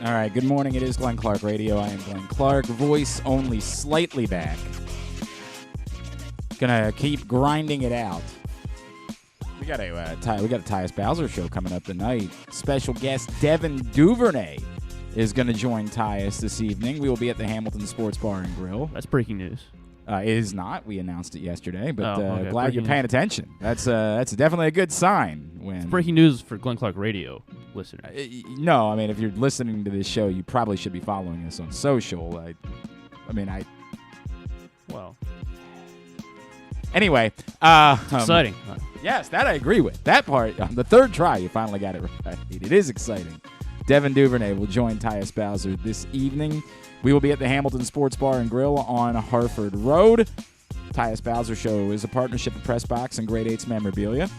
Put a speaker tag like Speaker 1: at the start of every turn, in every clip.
Speaker 1: All right, good morning. It is Glenn Clark Radio. I am Glenn Clark. Voice only slightly back. Gonna keep grinding it out. We got a Tyus Bowser show coming up tonight. Special guest Devin Duvernay is going to join Tyus this evening. We will be at the Hamilton Sports Bar and Grill.
Speaker 2: That's breaking news.
Speaker 1: It is not. We announced it yesterday, but
Speaker 2: okay.
Speaker 1: glad you're paying attention. That's definitely a good sign. When
Speaker 2: it's breaking news for Glenn Clark Radio listeners.
Speaker 1: No, I mean, if you're listening to this show, you probably should be following us on social.
Speaker 2: Well.
Speaker 1: Anyway.
Speaker 2: Exciting.
Speaker 1: Yes, that I agree with. That part, on the third try, you finally got it right. It is exciting. Devin Duvernay will join Tyus Bowser this evening. We will be at the Hamilton Sports Bar and Grill on Harford Road. Tyus Bowser Show is a partnership of PressBox and Grade 8's Memorabilia.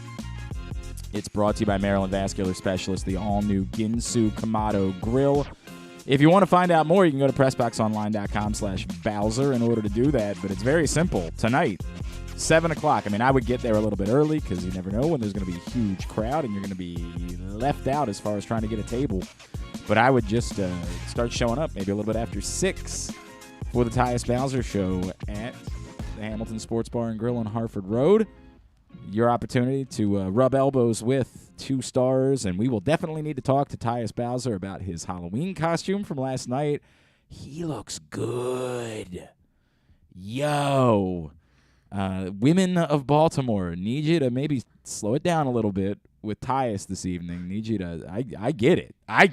Speaker 1: It's brought to you by Maryland Vascular Specialist, the all-new Ginsu Kamado Grill. If you want to find out more, you can go to PressBoxOnline.com/Bowser in order to do that, but it's very simple. Tonight, 7 o'clock. I mean, I would get there a little bit early because you never know when there's going to be a huge crowd and you're going to be left out as far as trying to get a table. But I would just start showing up maybe a little bit after 6 for the Tyus Bowser Show at the Hamilton Sports Bar and Grill on Harford Road. Your opportunity to rub elbows with 2 stars, and we will definitely need to talk to Tyus Bowser about his Halloween costume from last night. He looks good. Yo. Women of Baltimore, need you to maybe slow it down a little bit with Tyus this evening. Need you to, I get it. I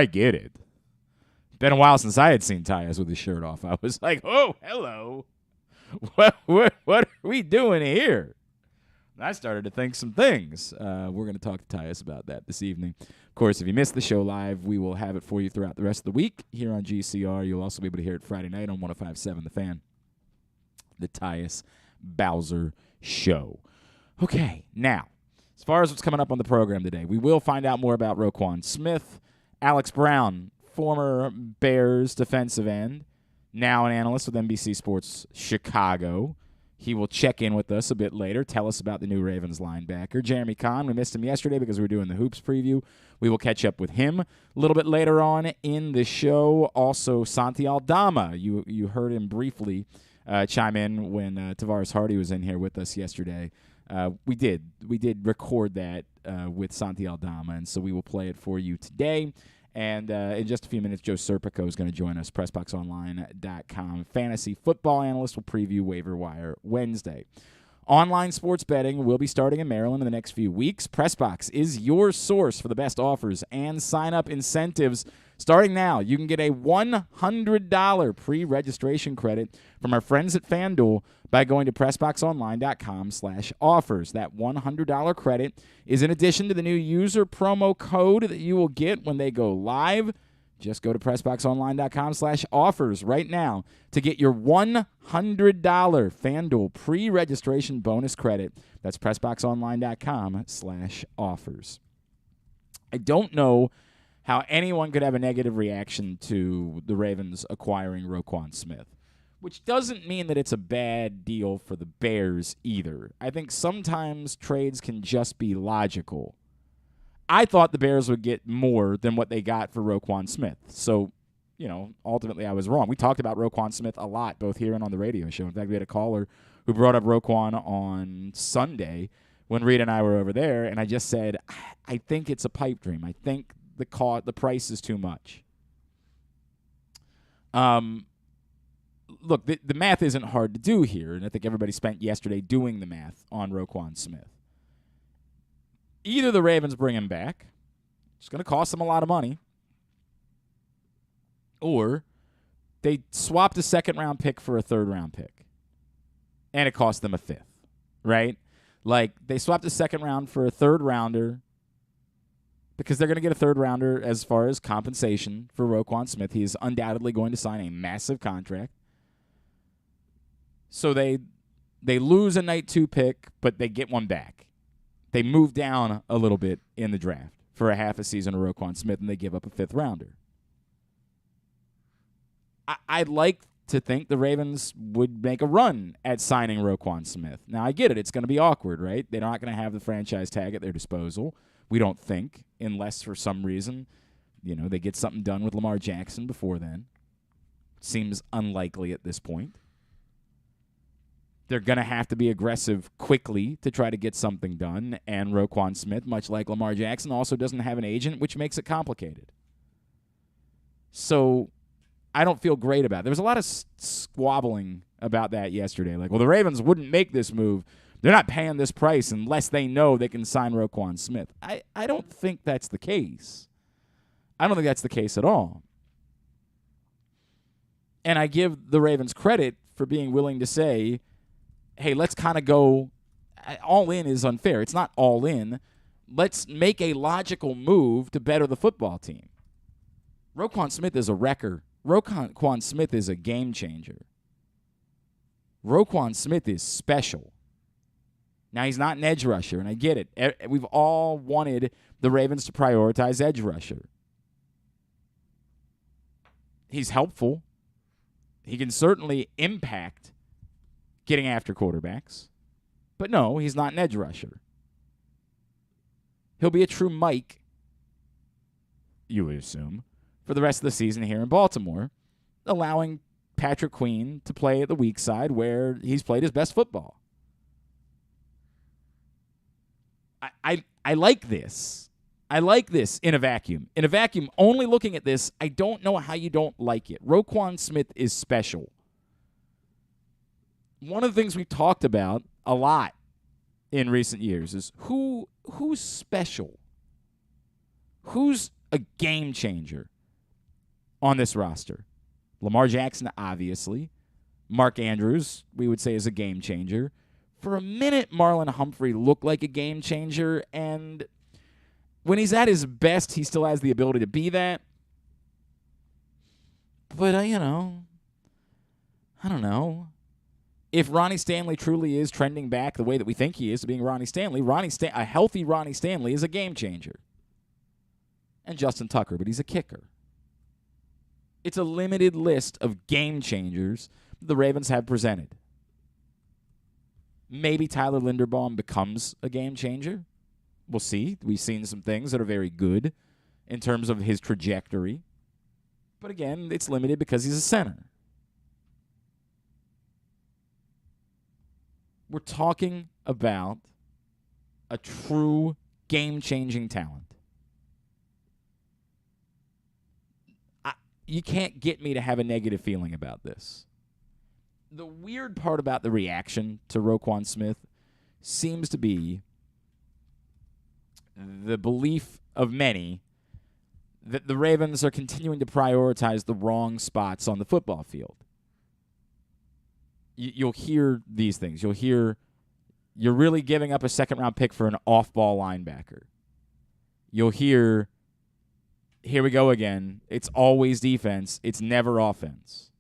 Speaker 1: get it. Been a while since I had seen Tyus with his shirt off. I was like, oh, hello. What are we doing here? And I started to think some things. We're going to talk to Tyus about that this evening. Of course, if you missed the show live, we will have it for you throughout the rest of the week here on GCR. You'll also be able to hear it Friday night on 105.7 The Fan. The Tyus Bowser Show. Okay, now, as far as what's coming up on the program today, we will find out more about Roquan Smith, Alex Brown, former Bears defensive end, now an analyst with NBC Sports Chicago. He will check in with us a bit later, tell us about the new Ravens linebacker. Jeremy Conn, we missed him yesterday because we were doing the Hoops preview. We will catch up with him a little bit later on in the show. Also, Santi Aldama, you heard him briefly chime in when Tavares Hardy was in here with us yesterday. We did record that with Santi Aldama, and so we will play it for you today. And in just a few minutes, Joe Serpico is going to join us, PressBoxOnline.com. Fantasy football analyst will preview Waiver-Wire Wednesday. Online sports betting will be starting in Maryland in the next few weeks. PressBox is your source for the best offers and sign-up incentives. Starting now, you can get a $100 pre-registration credit from our friends at FanDuel by going to PressBoxOnline.com/offers. That $100 credit is in addition to the new user promo code that you will get when they go live. Just go to PressBoxOnline.com/offers right now to get your $100 FanDuel pre-registration bonus credit. That's PressBoxOnline.com/offers. I don't know how anyone could have a negative reaction to the Ravens acquiring Roquan Smith, which doesn't mean that it's a bad deal for the Bears either. I think sometimes trades can just be logical. I thought the Bears would get more than what they got for Roquan Smith. So, ultimately I was wrong. We talked about Roquan Smith a lot, both here and on the radio show. In fact, we had a caller who brought up Roquan on Sunday when Reed and I were over there, and I just said, I think it's a pipe dream. I think the price is too much. Look, the math isn't hard to do here, and I think everybody spent yesterday doing the math on Roquan Smith. Either the Ravens bring him back, it's going to cost them a lot of money, or they swapped a second-round pick for a third-round pick, and it cost them a fifth, right? Like, they swapped a second round for a third-rounder because they're going to get a third-rounder as far as compensation for Roquan Smith. He is undoubtedly going to sign a massive contract. So they lose a night 2 pick, but they get one back. They move down a little bit in the draft for a half a season of Roquan Smith, and they give up a fifth-rounder. I'd like to think the Ravens would make a run at signing Roquan Smith. Now, I get it. It's going to be awkward, right? They're not going to have the franchise tag at their disposal, we don't think, unless for some reason they get something done with Lamar Jackson before then. Seems unlikely at this point. They're going to have to be aggressive quickly to try to get something done, and Roquan Smith, much like Lamar Jackson, also doesn't have an agent, which makes it complicated. So I don't feel great about it. There was a lot of squabbling about that yesterday. Like, well, the Ravens wouldn't make this move. They're not paying this price unless they know they can sign Roquan Smith. I don't think that's the case. I don't think that's the case at all. And I give the Ravens credit for being willing to say, hey, let's kind of go all in is unfair. It's not all in. Let's make a logical move to better the football team. Roquan Smith is a wrecker. Roquan Smith is a game changer. Roquan Smith is special. Now, he's not an edge rusher, and I get it. We've all wanted the Ravens to prioritize edge rusher. He's helpful. He can certainly impact getting after quarterbacks. But no, he's not an edge rusher. He'll be a true Mike, you would assume, for the rest of the season here in Baltimore, allowing Patrick Queen to play at the weak side where he's played his best football. I like this. I like this in a vacuum. In a vacuum, only looking at this, I don't know how you don't like it. Roquan Smith is special. One of the things we've talked about a lot in recent years is who's special? Who's a game changer on this roster? Lamar Jackson, obviously. Mark Andrews, we would say, is a game changer. For a minute, Marlon Humphrey looked like a game changer, and when he's at his best, he still has the ability to be that. But, I don't know. If Ronnie Stanley truly is trending back the way that we think he is to being Ronnie Stanley, a healthy Ronnie Stanley is a game changer. And Justin Tucker, but he's a kicker. It's a limited list of game changers the Ravens have presented. Maybe Tyler Linderbaum becomes a game changer. We'll see. We've seen some things that are very good in terms of his trajectory. But again, it's limited because he's a center. We're talking about a true game-changing talent. You can't get me to have a negative feeling about this. The weird part about the reaction to Roquan Smith seems to be the belief of many that the Ravens are continuing to prioritize the wrong spots on the football field. You'll hear these things. You'll hear you're really giving up a second-round pick for an off-ball linebacker. You'll hear, here we go again, it's always defense, it's never offense.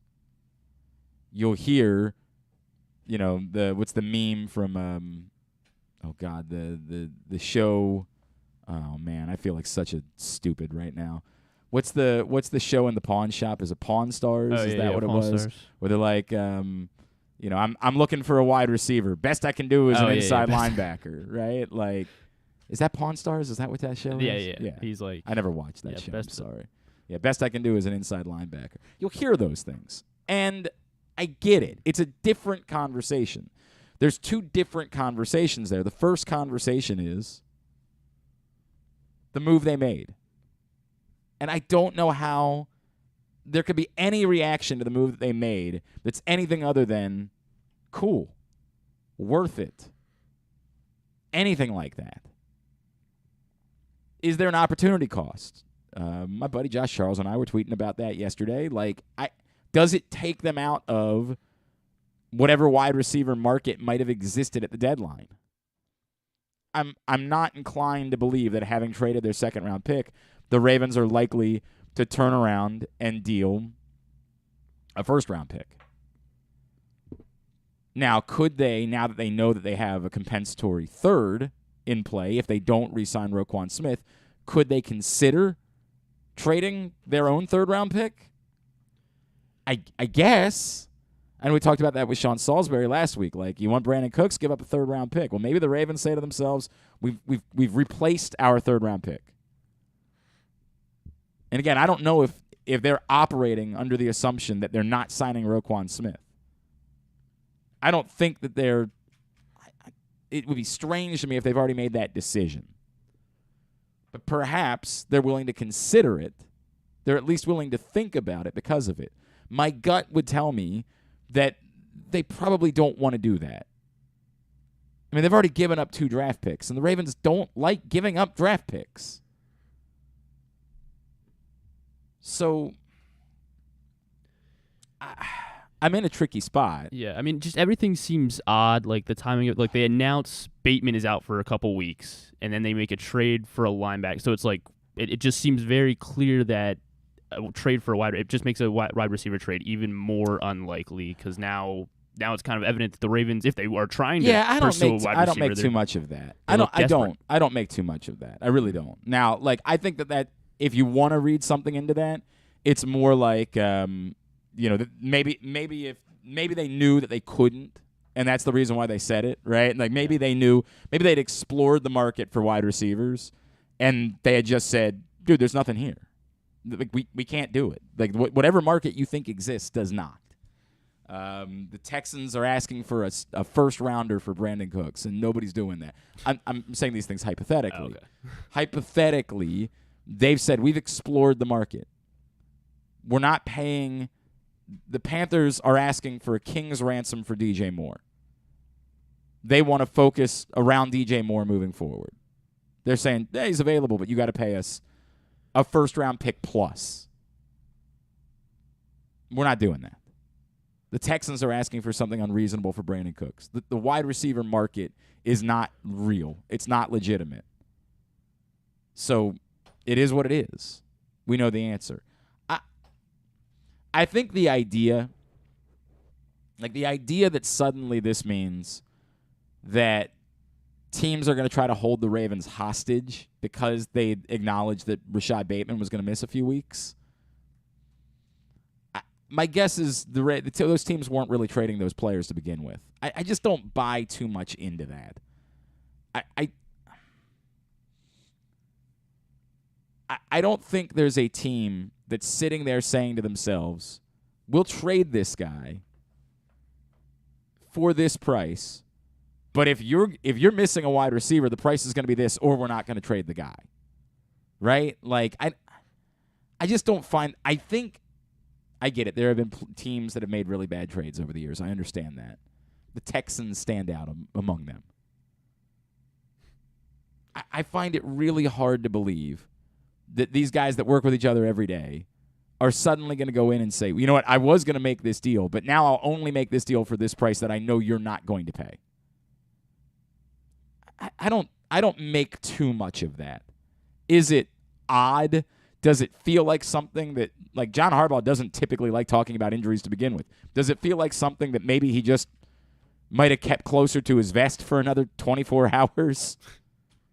Speaker 1: You'll hear, what's the meme from, the show. Oh man, I feel like such a stupid right now. What's the show in the pawn shop? Is it Pawn Stars? Is that what it was? Stars. Where they're like, I'm looking for a wide receiver. Best I can do is an inside linebacker, right? Like, is that Pawn Stars? Is that what that show is? Yeah.
Speaker 2: He's like,
Speaker 1: I never watched that show. I'm sorry. Yeah, best I can do is an inside linebacker. You'll hear those things, and I get it. It's a different conversation. There's two different conversations there. The first conversation is the move they made. And I don't know how there could be any reaction to the move that they made that's anything other than cool, worth it, anything like that. Is there an opportunity cost? My buddy Josh Charles and I were tweeting about that yesterday. Like, does it take them out of whatever wide receiver market might have existed at the deadline? I'm not inclined to believe that having traded their second-round pick, the Ravens are likely to turn around and deal a first-round pick. Now, could they, now that they know that they have a compensatory third in play, if they don't re-sign Roquan Smith, could they consider trading their own third-round pick? I guess. And we talked about that with Sean Salisbury last week. Like, you want Brandon Cooks, give up a third-round pick. Well, maybe the Ravens say to themselves, we've replaced our third-round pick. And again, I don't know if they're operating under the assumption that they're not signing Roquan Smith. I don't think that they're – it would be strange to me if they've already made that decision. But perhaps they're willing to consider it. They're at least willing to think about it because of it. My gut would tell me that they probably don't want to do that. I mean, they've already given up 2 draft picks, and the Ravens don't like giving up draft picks. So I'm in a tricky spot.
Speaker 2: Yeah, I mean, just everything seems odd. Like the timing of, like they announce Bateman is out for a couple weeks, and then they make a trade for a linebacker. So it's like it just seems very clear that a trade for a wide, it just makes a wide receiver trade even more unlikely because now it's kind of evident that the Ravens, if they are trying to pursue a wide receiver,
Speaker 1: I don't make too much of that. I don't make too much of that. I really don't. Now, like I think that if you want to read something into that, it's more like maybe they knew that they couldn't, and that's the reason why they said it, right? Like maybe they knew, maybe they'd explored the market for wide receivers, and they had just said, "Dude, there's nothing here. Like we can't do it. Like whatever market you think exists does not." The Texans are asking for a first rounder for Brandon Cooks, and nobody's doing that. I'm saying these things hypothetically.
Speaker 2: Okay.
Speaker 1: Hypothetically, they've said we've explored the market. We're not paying. The Panthers are asking for a king's ransom for DJ Moore. They want to focus around DJ Moore moving forward. They're saying, hey, he's available, but you got to pay us a first-round pick plus. We're not doing that. The Texans are asking for something unreasonable for Brandon Cooks. The wide receiver market is not real. It's not legitimate. So it is what it is. We know the answer. I think the idea that suddenly this means that teams are going to try to hold the Ravens hostage because they acknowledged that Rashad Bateman was going to miss a few weeks. My guess is those teams weren't really trading those players to begin with. I just don't buy too much into that. I don't think there's a team that's sitting there saying to themselves, we'll trade this guy for this price, but if you're missing a wide receiver, the price is going to be this, or we're not going to trade the guy. Right? Like, I just don't find – I think – I get it. There have been teams that have made really bad trades over the years. I understand that. The Texans stand out among them. I find it really hard to believe that these guys that work with each other every day are suddenly going to go in and say, you know what, I was going to make this deal, but now I'll only make this deal for this price that I know you're not going to pay. I don't make too much of that. Is it odd? Does it feel like something that, like John Harbaugh doesn't typically like talking about injuries to begin with. Does it feel like something that maybe he just might have kept closer to his vest for another 24 hours?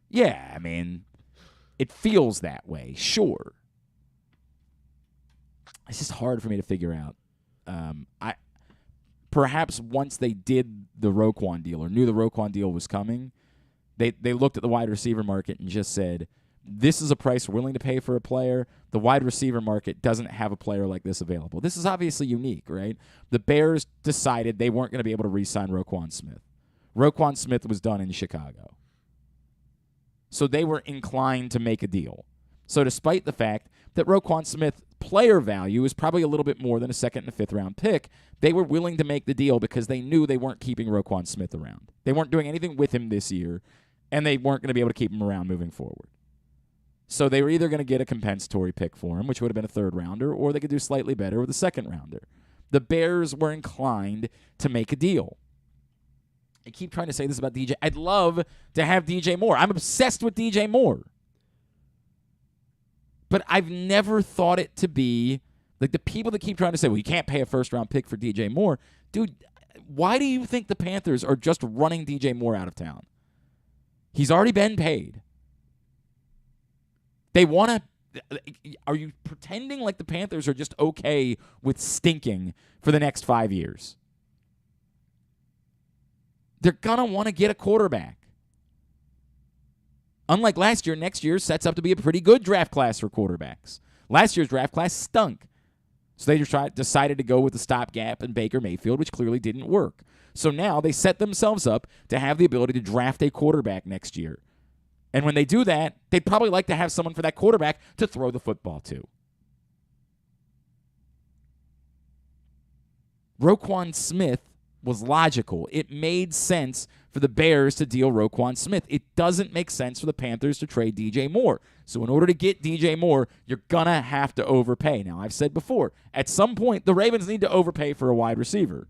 Speaker 1: Yeah, I mean, it feels that way, sure. It's just hard for me to figure out. Perhaps once they did the Roquan deal or knew the Roquan deal was coming, they looked at the wide receiver market and just said, this is a price we're willing to pay for a player. The wide receiver market doesn't have a player like this available. This is obviously unique, right? The Bears decided they weren't going to be able to re-sign Roquan Smith. Roquan Smith was done in Chicago. So they were inclined to make a deal. So despite the fact that Roquan Smith player value is probably a little bit more than a second and a fifth round pick, they were willing to make the deal because they knew they weren't keeping Roquan Smith around. They weren't doing anything with him this year, and they weren't going to be able to keep him around moving forward. So they were either going to get a compensatory pick for him, which would have been a third rounder, or they could do slightly better with a second rounder. The Bears were inclined to make a deal. I keep trying to say this about DJ. I'd love to have DJ Moore. I'm obsessed with DJ Moore. But I've never thought it to be, like the people that keep trying to say, well, you can't pay a first-round pick for DJ Moore. Dude, why do you think the Panthers are just running DJ Moore out of town? He's already been paid. They want to – are you pretending like the Panthers are just okay with stinking for the next 5 years? They're going to want to get a quarterback. Unlike last year, next year sets up to be a pretty good draft class for quarterbacks. Last year's draft class stunk. So they just decided to go with the stopgap and Baker Mayfield, which clearly didn't work. So now they set themselves up to have the ability to draft a quarterback next year. And when they do that, they'd probably like to have someone for that quarterback to throw the football to. Roquan Smith was logical. It made sense for the Bears to deal Roquan Smith. It doesn't make sense for the Panthers to trade DJ Moore. So in order to get DJ Moore, you're going to have to overpay. Now, I've said before, at some point, the Ravens need to overpay for a wide receiver.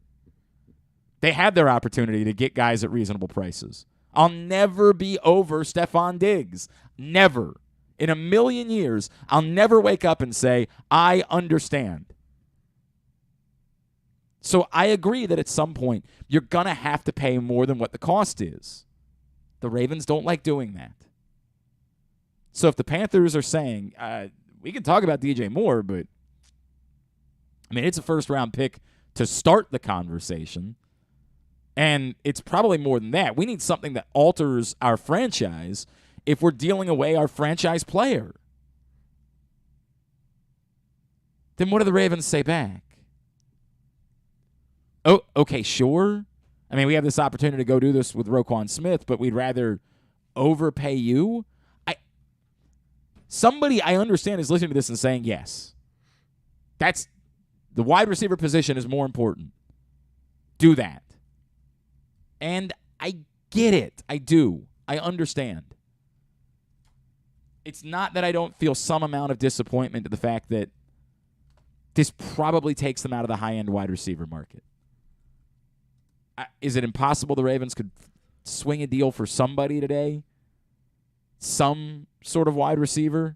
Speaker 1: They had their opportunity to get guys at reasonable prices. I'll never be over Stephon Diggs. Never. In a million years, I'll never wake up and say, I understand. So I agree that at some point, you're going to have to pay more than what the cost is. The Ravens don't like doing that. So if the Panthers are saying, we can talk about DJ Moore, but, I mean, it's a first-round pick to start the conversation. And it's probably more than that. We need something that alters our franchise if we're dealing away our franchise player. Then what do the Ravens say back? Oh, okay, sure. I mean, we have this opportunity to go do this with Roquan Smith, but we'd rather overpay you. Somebody I understand is listening to this and saying, yes, that's the wide receiver position is more important. Do that. And I get it. I do. I understand. It's not that I don't feel some amount of disappointment at the fact that this probably takes them out of the high-end wide receiver market. Is it impossible the Ravens could swing a deal for somebody today? Some sort of wide receiver?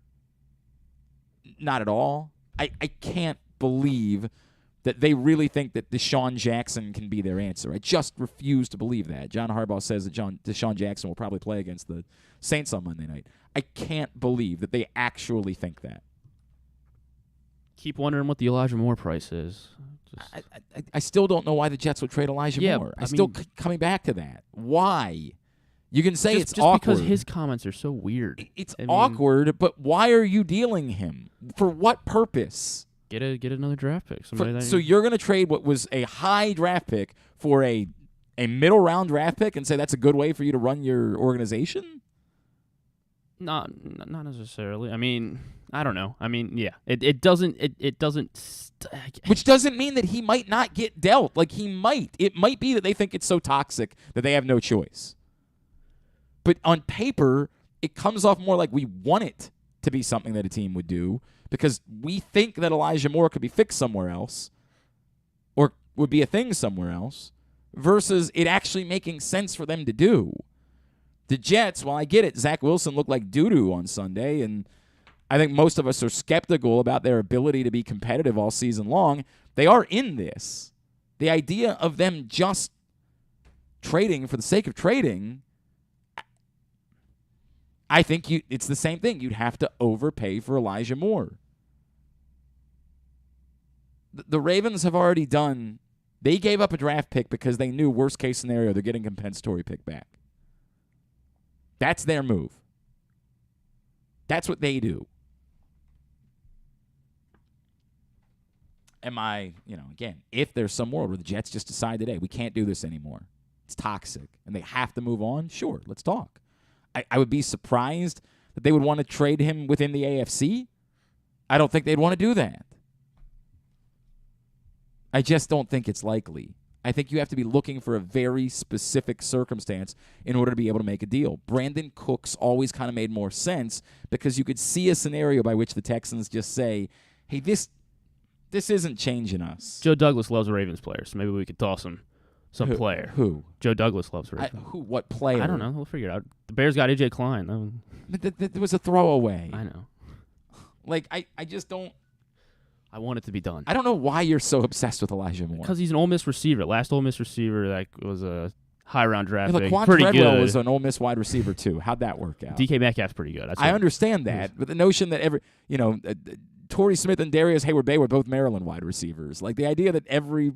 Speaker 1: Not at all. I can't believe that they really think that Deshaun Jackson can be their answer. I just refuse to believe that. John Harbaugh says that Deshaun Jackson will probably play against the Saints on Monday night. I can't believe that they actually think that.
Speaker 2: Keep wondering what the Elijah Moore price is.
Speaker 1: I still don't know why the Jets would trade Elijah Moore. I'm still coming back to that. Why? You can say it's
Speaker 2: just
Speaker 1: awkward.
Speaker 2: Because his comments are so weird.
Speaker 1: It's awkward, but why are you dealing him? For what purpose?
Speaker 2: Get another draft pick.
Speaker 1: So you're going to trade what was a high draft pick for a middle round draft pick and say that's a good way for you to run your organization?
Speaker 2: Not necessarily. I mean, I don't know. I mean, yeah, it doesn't.
Speaker 1: Which doesn't mean that he might not get dealt. Like he might. It might be that they think it's so toxic that they have no choice. But on paper, it comes off more like we want it to be something that a team would do because we think that Elijah Moore could be fixed somewhere else or would be a thing somewhere else versus it actually making sense for them to do. The Jets, well, I get it. Zach Wilson looked like doo-doo on Sunday, and I think most of us are skeptical about their ability to be competitive all season long. They are in this. The idea of them just trading for the sake of trading, I think it's the same thing. You'd have to overpay for Elijah Moore. The Ravens have already done, they gave up a draft pick because they knew worst case scenario, they're getting a compensatory pick back. That's their move. That's what they do. Again, if there's some world where the Jets just decide today, we can't do this anymore, it's toxic, and they have to move on, sure, let's talk. I would be surprised that they would want to trade him within the AFC. I don't think they'd want to do that. I just don't think it's likely. I think you have to be looking for a very specific circumstance in order to be able to make a deal. Brandon Cooks always kind of made more sense because you could see a scenario by which the Texans just say, hey, this isn't changing us.
Speaker 2: Joe Douglas loves Ravens players, so maybe we could toss him some player.
Speaker 1: Who?
Speaker 2: Joe Douglas loves Ravens.
Speaker 1: What player?
Speaker 2: I don't know. We'll figure it out. The Bears got A.J. Klein.
Speaker 1: That was a throwaway.
Speaker 2: I know.
Speaker 1: Like, I just don't.
Speaker 2: I want it to be done.
Speaker 1: I don't know why you're so obsessed with Elijah Moore.
Speaker 2: Because he's an Ole Miss receiver. Last Ole Miss receiver that was a high-round draft pick.
Speaker 1: Laquan
Speaker 2: Pretty
Speaker 1: Treadwell
Speaker 2: good.
Speaker 1: was an Ole Miss wide receiver, too. How'd that work out?
Speaker 2: DK Metcalf's pretty good.
Speaker 1: I understand that, but the notion that Torrey Smith and Darius Hayward-Bay were both Maryland wide receivers. Like, the idea that every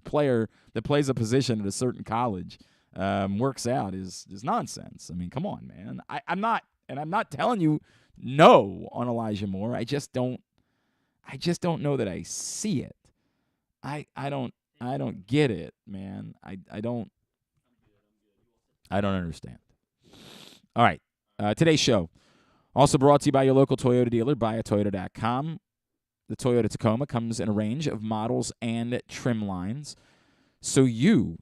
Speaker 1: player that plays a position at a certain college works out is nonsense. I mean, come on, man. I'm not telling you no on Elijah Moore. I just don't. I just don't know that I see it. I don't get it, man. I don't understand. All right. Today's show also brought to you by your local Toyota dealer, buyatoyota.com. The Toyota Tacoma comes in a range of models and trim lines, so you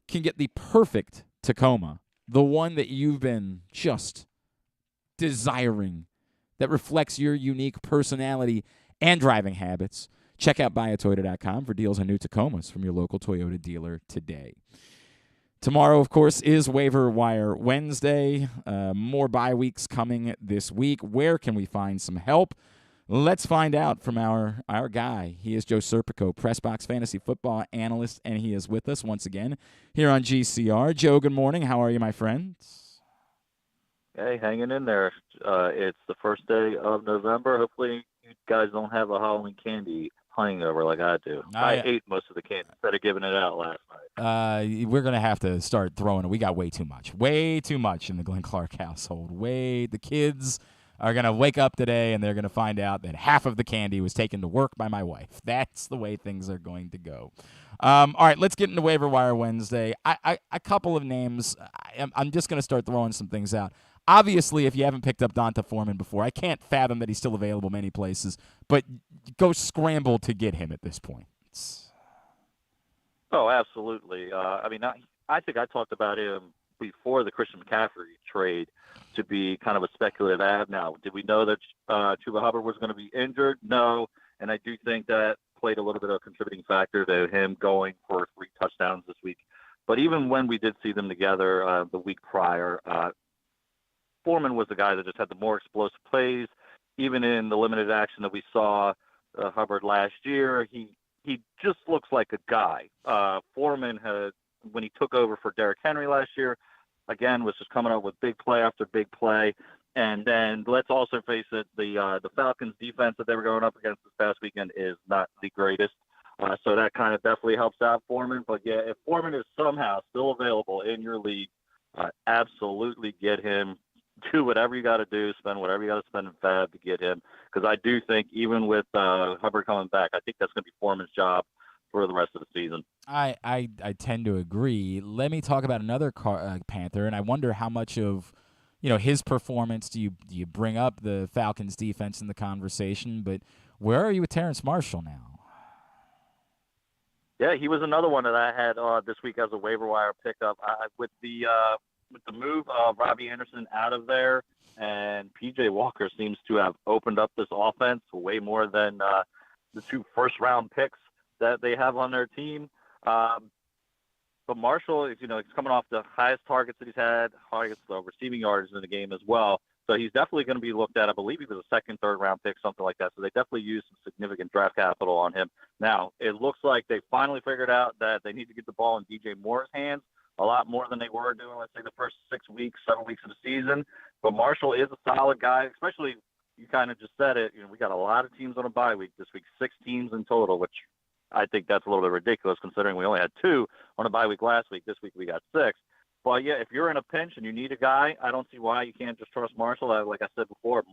Speaker 1: can get the perfect Tacoma, the one that you've been just desiring, that reflects your unique personality and driving habits. Check out buyatoyota.com for deals on new Tacomas from your local Toyota dealer today. Tomorrow, of course, is Waiver-Wire Wednesday. More bye weeks coming this week. Where can we find some help? Let's find out from our guy. He is Joe Serpico, PressBox fantasy football analyst, and he is with us once again here on GCR. Joe, good morning. How are you, my friend?
Speaker 3: Hey, hanging in there. It's the first day of November. Hopefully you guys don't have a Halloween candy hangover like I do. I ate most of the candy instead of giving it out last night.
Speaker 1: We're going to have to start throwing it. We got way too much in the Glenn Clark household. The kids are going to wake up today and they're going to find out that half of the candy was taken to work by my wife. That's the way things are going to go. All right, let's get into Waiver-Wire Wednesday. A couple of names. I'm just going to start throwing some things out. Obviously, if you haven't picked up Donta Foreman before, I can't fathom that he's still available many places, but go scramble to get him at this point.
Speaker 3: Oh, absolutely. I think I talked about him before the Christian McCaffrey trade to be kind of a speculative ad. Now, did we know that Chuba Hubbard was going to be injured? No, and I do think that played a little bit of a contributing factor to him going for 3 touchdowns this week. But even when we did see them together the week prior, Foreman was the guy that just had the more explosive plays. Even in the limited action that we saw Hubbard last year, he just looks like a guy. Foreman had, when he took over for Derrick Henry last year, again, was just coming up with big play after big play. And then let's also face it, the Falcons defense that they were going up against this past weekend is not the greatest. So that kind of definitely helps out Foreman. But yeah, if Foreman is somehow still available in your league, absolutely get him. Do whatever you got to do, spend whatever you got to spend in fab to get him. Because I do think even with Hubbard coming back, I think that's going to be Foreman's job for the rest of the season.
Speaker 1: I tend to agree. Let me talk about another Panther, and I wonder how much of his performance do you bring up the Falcons defense in the conversation. But where are you with Terrace Marshall now?
Speaker 3: Yeah, he was another one that I had this week as a waiver wire pickup. With the move of Robbie Anderson out of there, and P.J. Walker seems to have opened up this offense way more than the 2 first-round picks that they have on their team. But Marshall, he's coming off the highest targets that he's had, highest receiving yards in the game as well. So he's definitely going to be looked at. I believe he was a 2nd, 3rd-round pick, something like that. So they definitely used some significant draft capital on him. Now, it looks like they finally figured out that they need to get the ball in DJ Moore's hands a lot more than they were doing, let's say, the first 6 weeks, 7 weeks of the season. But Marshall is a solid guy, especially, you kind of just said it, we got a lot of teams on a bye week this week, 6 teams in total, which I think that's a little bit ridiculous considering we only had 2 on a bye week last week. This week we got 6. But, yeah, if you're in a pinch and you need a guy, I don't see why you can't just trust Marshall. Like I said before,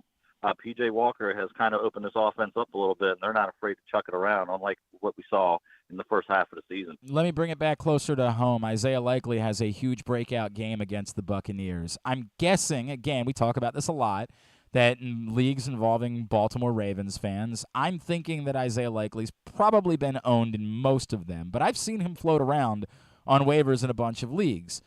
Speaker 3: P.J. Walker has kind of opened this offense up a little bit, and they're not afraid to chuck it around, unlike what we saw in the first half of the season.
Speaker 1: Let me bring it back closer to home. Isaiah Likely has a huge breakout game against the Buccaneers. I'm guessing, again, we talk about this a lot, that in leagues involving Baltimore Ravens fans, I'm thinking that Isaiah Likely's probably been owned in most of them, but I've seen him float around on waivers in a bunch of leagues.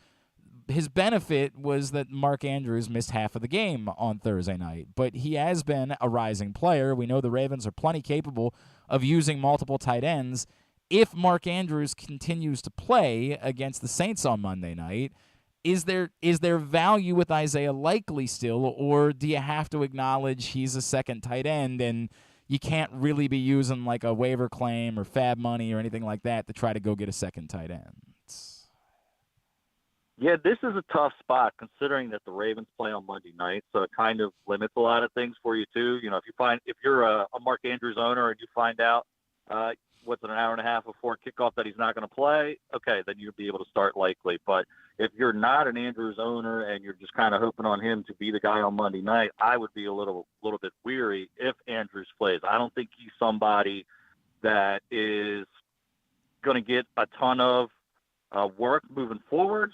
Speaker 1: His benefit was that Mark Andrews missed half of the game on Thursday night, but he has been a rising player. We know the Ravens are plenty capable of using multiple tight ends. If Mark Andrews continues to play against the Saints on Monday night, is there value with Isaiah Likely still, or do you have to acknowledge he's a 2nd tight end and you can't really be using like a waiver claim or fab money or anything like that to try to go get a 2nd tight end?
Speaker 3: Yeah, this is a tough spot considering that the Ravens play on Monday night, so it kind of limits a lot of things for you too. If you're a Mark Andrews owner and you find out what's an hour and a half before kickoff that he's not going to play, okay, then you'll be able to start likely. But if you're not an Andrews owner and you're just kind of hoping on him to be the guy on Monday night, I would be a little bit weary if Andrews plays. I don't think he's somebody that is going to get a ton of work moving forward,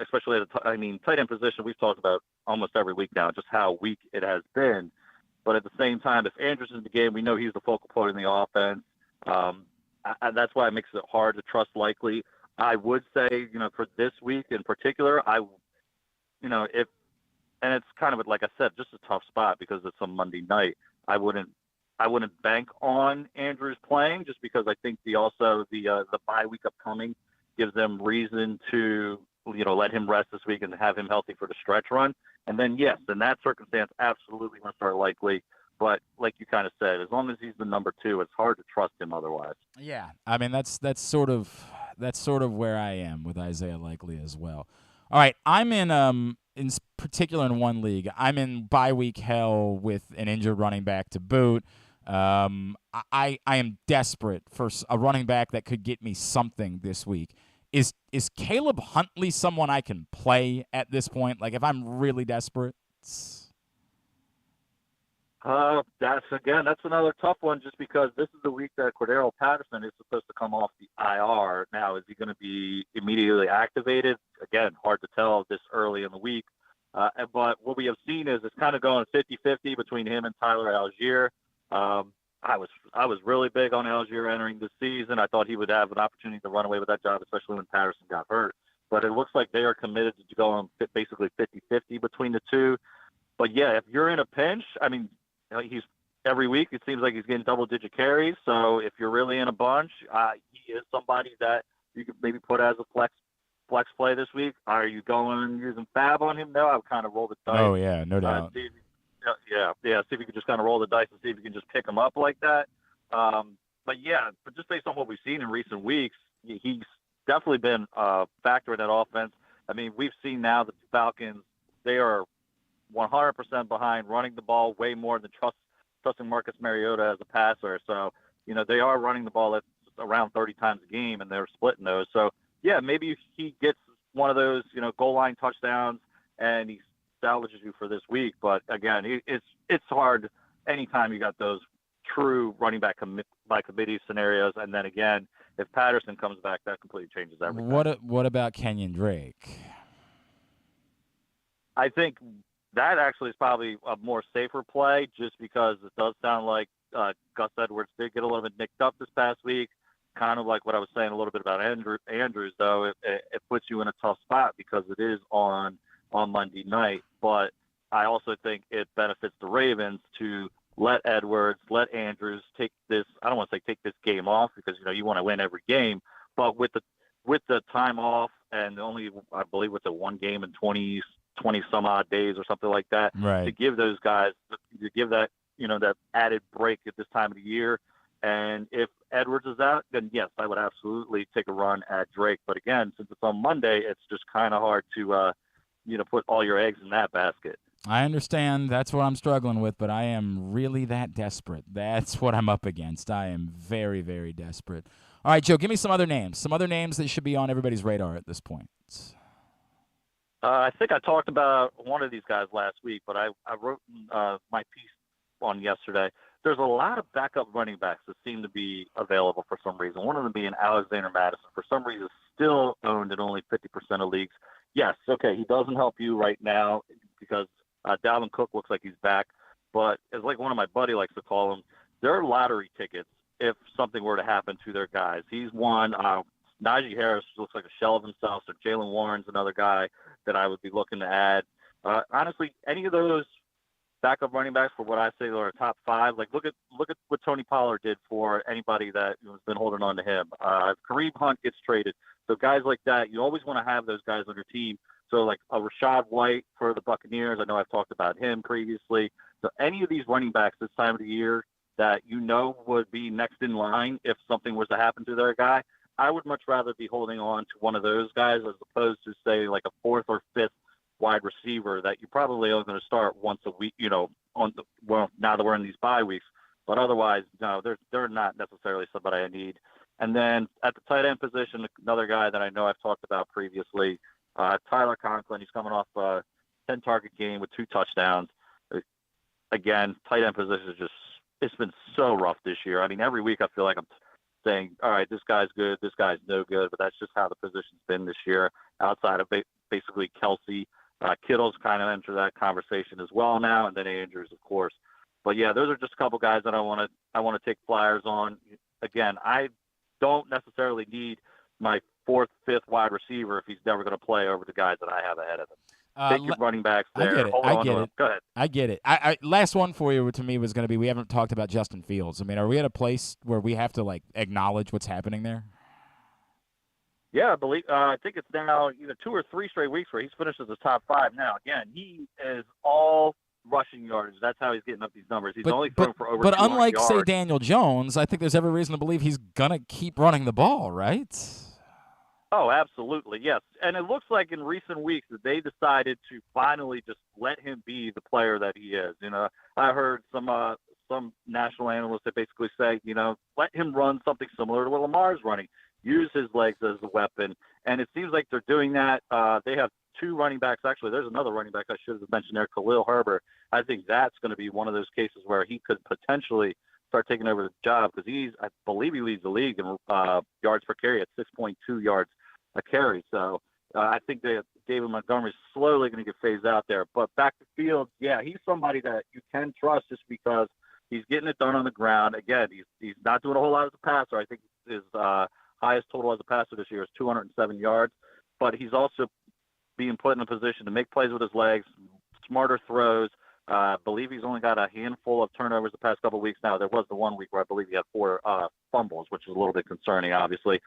Speaker 3: especially at tight end position. We've talked about almost every week now just how weak it has been. But at the same time, if Andrews is in the game, we know he's the focal point in the offense. That's why it makes it hard to trust likely. I would say, for this week in particular, if, and it's kind of, like I said, just a tough spot because it's a Monday night. I wouldn't bank on Andrews playing just because I think the bye week upcoming gives them reason to, let him rest this week and have him healthy for the stretch run. And then, yes, in that circumstance, absolutely going to start likely. But like you kind of said, as long as he's the number 2, it's hard to trust him otherwise.
Speaker 1: Yeah, I mean that's sort of where I am with Isaiah Likely as well. All right, I'm in particular in one league. I'm in bye week hell with an injured running back to boot. I am desperate for a running back that could get me something this week. Is Caleb Huntley someone I can play at this point? Like if I'm really desperate.
Speaker 3: That's another tough one just because this is the week that Cordero Patterson is supposed to come off the IR. Now, is he going to be immediately activated? Again, hard to tell this early in the week. But what we have seen is it's kind of going 50-50 between him and Tyler Algier. I was really big on Algier entering the season. I thought he would have an opportunity to run away with that job, especially when Patterson got hurt. But it looks like they are committed to going basically 50-50 between the two. But, yeah, if you're in a pinch, he's every week it seems like he's getting double-digit carries. So if you're really in a bunch, he is somebody that you could maybe put as a flex play this week. Are you going using Fab on him? No, I would kind of roll the dice.
Speaker 1: Oh, yeah, no doubt.
Speaker 3: See if you could just kind of roll the dice and see if you can just pick him up like that. But just based on what we've seen in recent weeks, he's definitely been a factor in that offense. We've seen now that the Falcons, they are 100% behind running the ball way more than trusting Marcus Mariota as a passer. So, they are running the ball at around 30 times a game, and they're splitting those. So, yeah, maybe he gets one of those, goal line touchdowns, and he salvages you for this week. But, again, it's hard anytime you got those true running back by committee scenarios. And then, again, if Patterson comes back, that completely changes everything.
Speaker 1: What about Kenyon Drake?
Speaker 3: I think that actually is probably a more safer play just because it does sound like Gus Edwards did get a little bit nicked up this past week. Kind of like what I was saying a little bit about Andrews, though. It puts you in a tough spot because it is on Monday night. But I also think it benefits the Ravens to let Edwards, let Andrews take this. I don't want to say take this game off because, you want to win every game. But with the time off and only, I believe, it's a one game in 20 some odd days or something like that,
Speaker 1: right,
Speaker 3: to give those guys, to give that, that added break at this time of the year. And if Edwards is out, then yes, I would absolutely take a run at Drake. But again, since it's on Monday, it's just kind of hard to, put all your eggs in that basket.
Speaker 1: I understand. That's what I'm struggling with, but I am really that desperate. That's what I'm up against. I am very, very desperate. All right, Joe, give me some other names that should be on everybody's radar at this point.
Speaker 3: I think I talked about one of these guys last week, but I wrote my piece on yesterday. There's a lot of backup running backs that seem to be available for some reason. One of them being Alexander Madison, for some reason still owned in only 50% of leagues. Yes, okay, he doesn't help you right now because Dalvin Cook looks like he's back. But as like one of my buddy likes to call them, they're lottery tickets if something were to happen to their guys. He's one. Najee Harris looks like a shell of himself, so Jalen Warren's another guy that I would be looking to add. Honestly, any of those backup running backs for what I say are top 5, like look at what Tony Pollard did for anybody that has been holding on to him. Kareem Hunt gets traded. So guys like that, you always want to have those guys on your team. So like a Rashad White for the Buccaneers, I know I've talked about him previously. So any of these running backs this time of the year that would be next in line if something was to happen to their guy, I would much rather be holding on to one of those guys as opposed to, say, like a 4th or 5th wide receiver that you probably are going to start once a week, now that we're in these bye weeks. But otherwise, no, they're not necessarily somebody I need. And then at the tight end position, another guy that I know I've talked about previously, Tyler Conklin. He's coming off a 10-target game with 2 touchdowns. Again, tight end position is it's been so rough this year. I mean, every week I feel like I'm saying, all right, this guy's good, this guy's no good, but that's just how the position's been this year outside of basically Kelsey. Kittle's kind of entered that conversation as well now, and then Andrews, of course. But yeah, those are just a couple guys that I want to take flyers on. Again, I don't necessarily need my 4th, 5th wide receiver if he's never going to play over the guys that I have ahead of him. Take your running backs there.
Speaker 1: I get it.
Speaker 3: Go ahead.
Speaker 1: I get it. I last one for you to me was going to be, we haven't talked about Justin Fields. I mean, are we at a place where we have to acknowledge what's happening there?
Speaker 3: Yeah, I think it's now either 2 or 3 straight weeks where he's finished as the top 5. Now, again, he is all rushing yards. That's how he's getting up these numbers. He's only throwing for over 200
Speaker 1: unlike,
Speaker 3: yards.
Speaker 1: say, Daniel Jones, I think there's every reason to believe he's going to keep running the ball, right?
Speaker 3: Oh, absolutely, yes. And it looks like in recent weeks that they decided to finally just let him be the player that he is. I heard some national analysts that basically say, let him run something similar to what Lamar's running. Use his legs as a weapon. And it seems like they're doing that. They have 2 running backs. Actually, there's another running back I should have mentioned there, Khalil Herbert. I think that's going to be one of those cases where he could potentially start taking over the job because I believe he leads the league in yards per carry at 6.2 yards a carry. So I think that David Montgomery is slowly going to get phased out there. But back to Fields, yeah, he's somebody that you can trust just because he's getting it done on the ground. Again, he's not doing a whole lot as a passer. I think his highest total as a passer this year is 207 yards. But he's also being put in a position to make plays with his legs, smarter throws. I believe he's only got a handful of turnovers the past couple of weeks now. There was the one week where I believe he had 4 fumbles, which is a little bit concerning, obviously.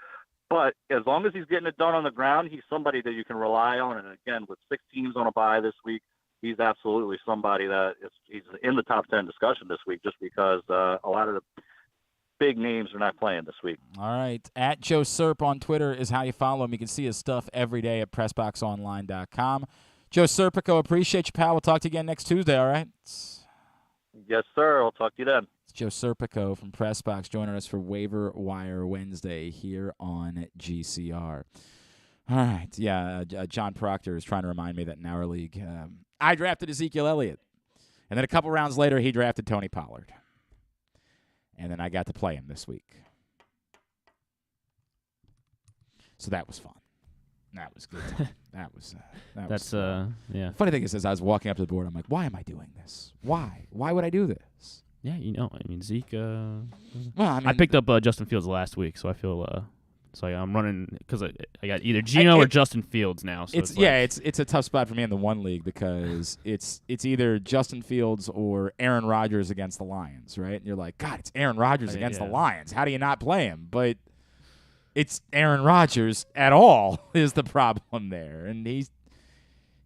Speaker 3: But as long as he's getting it done on the ground, he's somebody that you can rely on. And again, with 6 teams on a bye this week, he's absolutely somebody that he's in the top 10 discussion this week just because a lot of the big names are not playing this week.
Speaker 1: All right. At Joe Serp on Twitter is how you follow him. You can see his stuff every day at PressBoxOnline.com. Joe Serpico, appreciate you, pal. We'll talk to you again next Tuesday, all right?
Speaker 3: Yes, sir. I'll talk to you then.
Speaker 1: It's Joe Serpico from PressBox joining us for Waiver-Wire Wednesday here on GCR. All right. Yeah, John Proctor is trying to remind me that in our league, I drafted Ezekiel Elliott. And then a couple rounds later, he drafted Tony Pollard. And then I got to play him this week. So that was fun. That was good time. That's
Speaker 2: yeah.
Speaker 1: Funny thing is, as I was walking up to the board, I'm like, why am I doing this? Why? Why would I do this?
Speaker 2: Yeah, Zeke.
Speaker 1: Well,
Speaker 2: I picked up Justin Fields last week, so I feel so I'm running because I got either Geno or Justin Fields now. So
Speaker 1: it's a tough spot for me in the one league because it's either Justin Fields or Aaron Rodgers against the Lions, right? And you're like, God, it's Aaron Rodgers against the Lions. How do you not play him? But it's Aaron Rodgers at all is the problem there, and he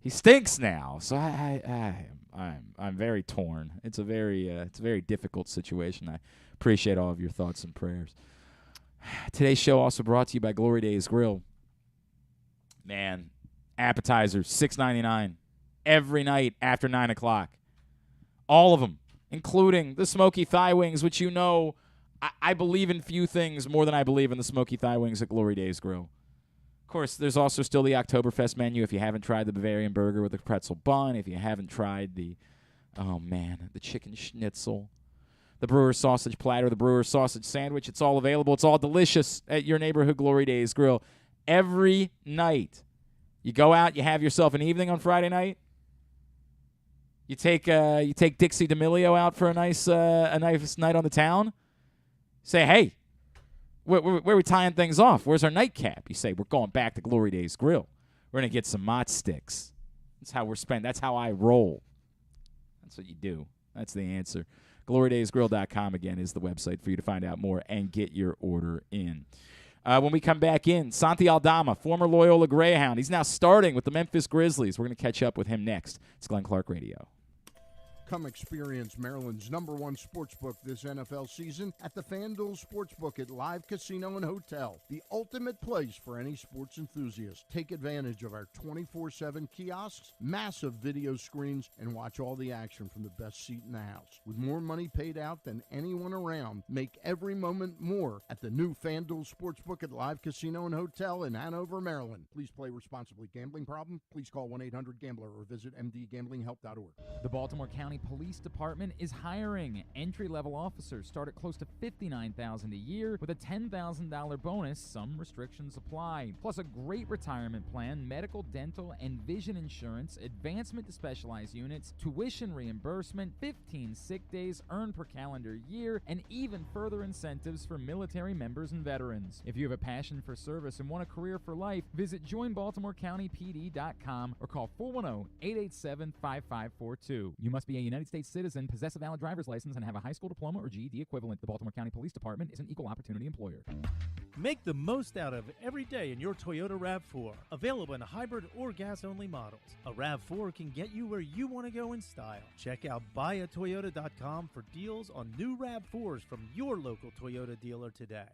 Speaker 1: stinks now. So I'm very torn. It's a very difficult situation. I appreciate all of your thoughts and prayers. Today's show also brought to you by Glory Days Grill. Man, appetizers $6.99 every night after 9 o'clock. All of them, including the smoky thigh wings, which I believe in few things more than I believe in the smoky thigh wings at Glory Days Grill. Of course, there's also still the Oktoberfest menu if you haven't tried the Bavarian burger with a pretzel bun, if you haven't tried the chicken schnitzel, the Brewer's sausage platter, the Brewer's sausage sandwich. It's all available. It's all delicious at your neighborhood Glory Days Grill. Every night, you go out, you have yourself an evening on Friday night. You take Dixie D'Amelio out for a nice night on the town. Say, hey, where are we tying things off? Where's our nightcap? You say, we're going back to Glory Days Grill. We're going to get some mott sticks. That's how we're spending. That's how I roll. That's what you do. That's the answer. GloryDaysGrill.com, again, is the website for you to find out more and get your order in. When we come back in, Santi Aldama, former Loyola Greyhound. He's now starting with the Memphis Grizzlies. We're going to catch up with him next. It's Glenn Clark Radio.
Speaker 4: Come experience Maryland's #1 sportsbook this NFL season at the FanDuel Sportsbook at Live Casino and Hotel, the ultimate place for any sports enthusiast. Take advantage of our 24/7 kiosks, massive video screens, and watch all the action from the best seat in the house. With more money paid out than anyone around, make every moment more at the new FanDuel Sportsbook at Live Casino and Hotel in Hanover, Maryland. Please play responsibly. Gambling problem? Please call 1-800-GAMBLER or visit mdgamblinghelp.org.
Speaker 1: The Baltimore County Police Department is hiring. Entry-level officers start at close to $59,000 a year with a $10,000 bonus. Some restrictions apply. Plus a great retirement plan, medical, dental, and vision insurance, advancement to specialized units, tuition reimbursement, 15 sick days earned per calendar year, and even further incentives for military members and veterans. If you have a passion for service and want a career for life, visit joinbaltimorecountypd.com or call 410-887-5542. You must be a United States citizen, possess a valid driver's license, and have a high school diploma or GED equivalent. The Baltimore County Police Department is an equal opportunity employer.
Speaker 5: Make the most out of every day in your Toyota RAV4. Available in hybrid or gas-only models. A RAV4 can get you where you want to go in style. Check out buyatoyota.com for deals on new RAV4s from your local Toyota dealer today.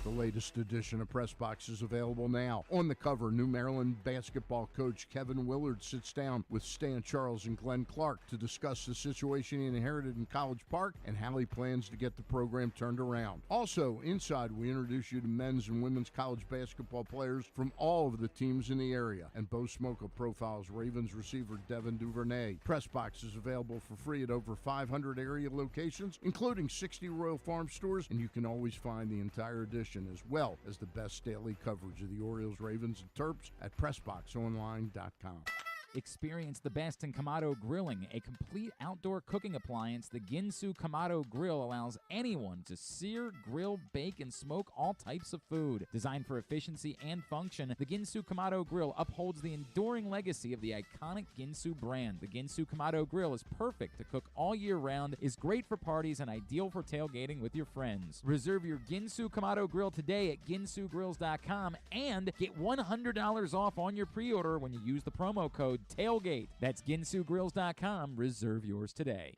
Speaker 4: The latest edition of PressBox is available now. On the cover, New Maryland basketball coach Kevin Willard sits down with Stan Charles and Glenn Clark to discuss the situation he inherited in College Park and how he plans to get the program turned around. Also, inside, we introduce you to men's and women's college basketball players from all of the teams in the area. And Bo Smolka profiles Ravens receiver Devin Duvernay. PressBox is available for free at over 500 area locations, including 60 Royal Farm stores, and you can always find the entire edition as well as the best daily coverage of the Orioles, Ravens, and Terps at PressBoxOnline.com.
Speaker 1: Experience the best in Kamado Grilling, a complete outdoor cooking appliance. The Ginsu Kamado Grill allows anyone to sear, grill, bake, and smoke all types of food. Designed for efficiency and function, the Ginsu Kamado Grill upholds the enduring legacy of the iconic Ginsu brand. The Ginsu Kamado Grill is perfect to cook all year round, is great for parties, and ideal for tailgating with your friends. Reserve your Ginsu Kamado Grill today at ginsugrills.com and get $100 off on your pre-order when you use the promo code TAILGATE. That's ginsugrills.com. Reserve yours today.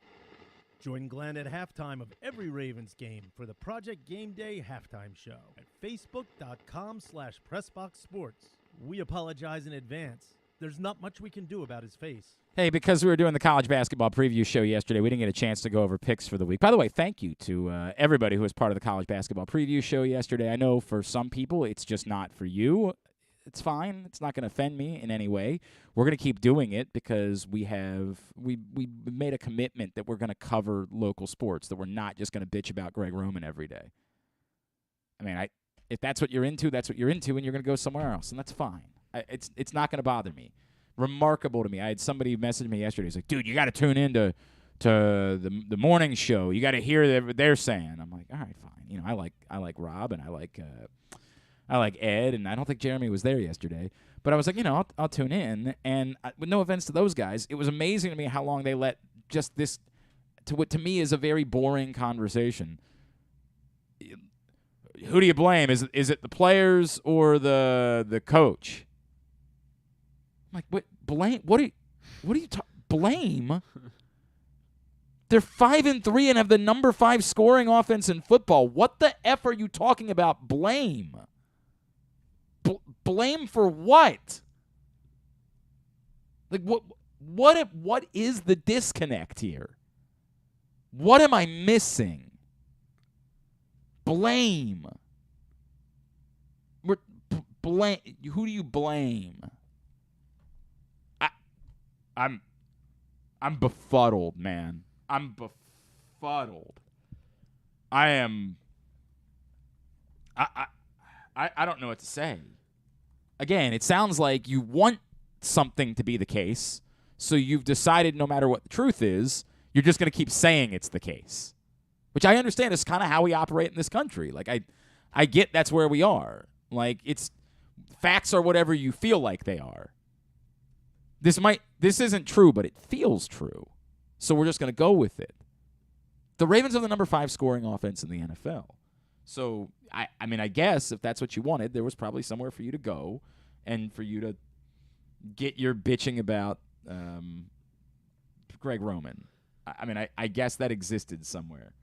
Speaker 5: Join Glenn at halftime of every Ravens game for the Project Game Day halftime show at facebook.com/PressBoxSports. We apologize in advance. There's not much we can do about his face.
Speaker 1: Hey, because we were doing the college basketball preview show yesterday, we didn't get a chance to go over picks for the week. By the way, thank you to everybody who was part of the college basketball preview show yesterday. I know for some people it's just not for you. It's fine. It's not going to offend me in any way. We're going to keep doing it because we made a commitment that we're going to cover local sports, that we're not just going to bitch about Greg Roman every day. I mean, if that's what you're into, that's what you're into, and you're going to go somewhere else, and that's fine. It's not going to bother me. Remarkable to me. I had somebody message me yesterday. He's like, dude, you got to tune in to the morning show. You got to hear what they're saying. I'm like, all right, fine. You know, I like Rob, and I like Ed, and I don't think Jeremy was there yesterday. But I was like, you know, I'll tune in. And with no offense to those guys, it was amazing to me how long they let just this, to what to me is a very boring conversation. Who do you blame? Is it the players or the coach? I'm like, what blame? What are you blame? They're 5-3 and have the number 5 scoring offense in football. What the F are you talking about? Blame. Blame for what? Like what is the disconnect here? What am I missing? Blame. Blame. Who do you blame? I'm befuddled, man. I'm befuddled. I don't know what to say. Again, it sounds like you want something to be the case, so you've decided no matter what the truth is, you're just going to keep saying it's the case, which I understand is kind of how we operate in this country. Like, I get that's where we are. Like, it's facts are whatever you feel like they are. This isn't true, but it feels true, so we're just going to go with it. The Ravens are the number 5 scoring offense in the NFL. So, I mean, I guess if that's what you wanted, there was probably somewhere for you to go and for you to get your bitching about Greg Roman. I mean, I guess that existed somewhere.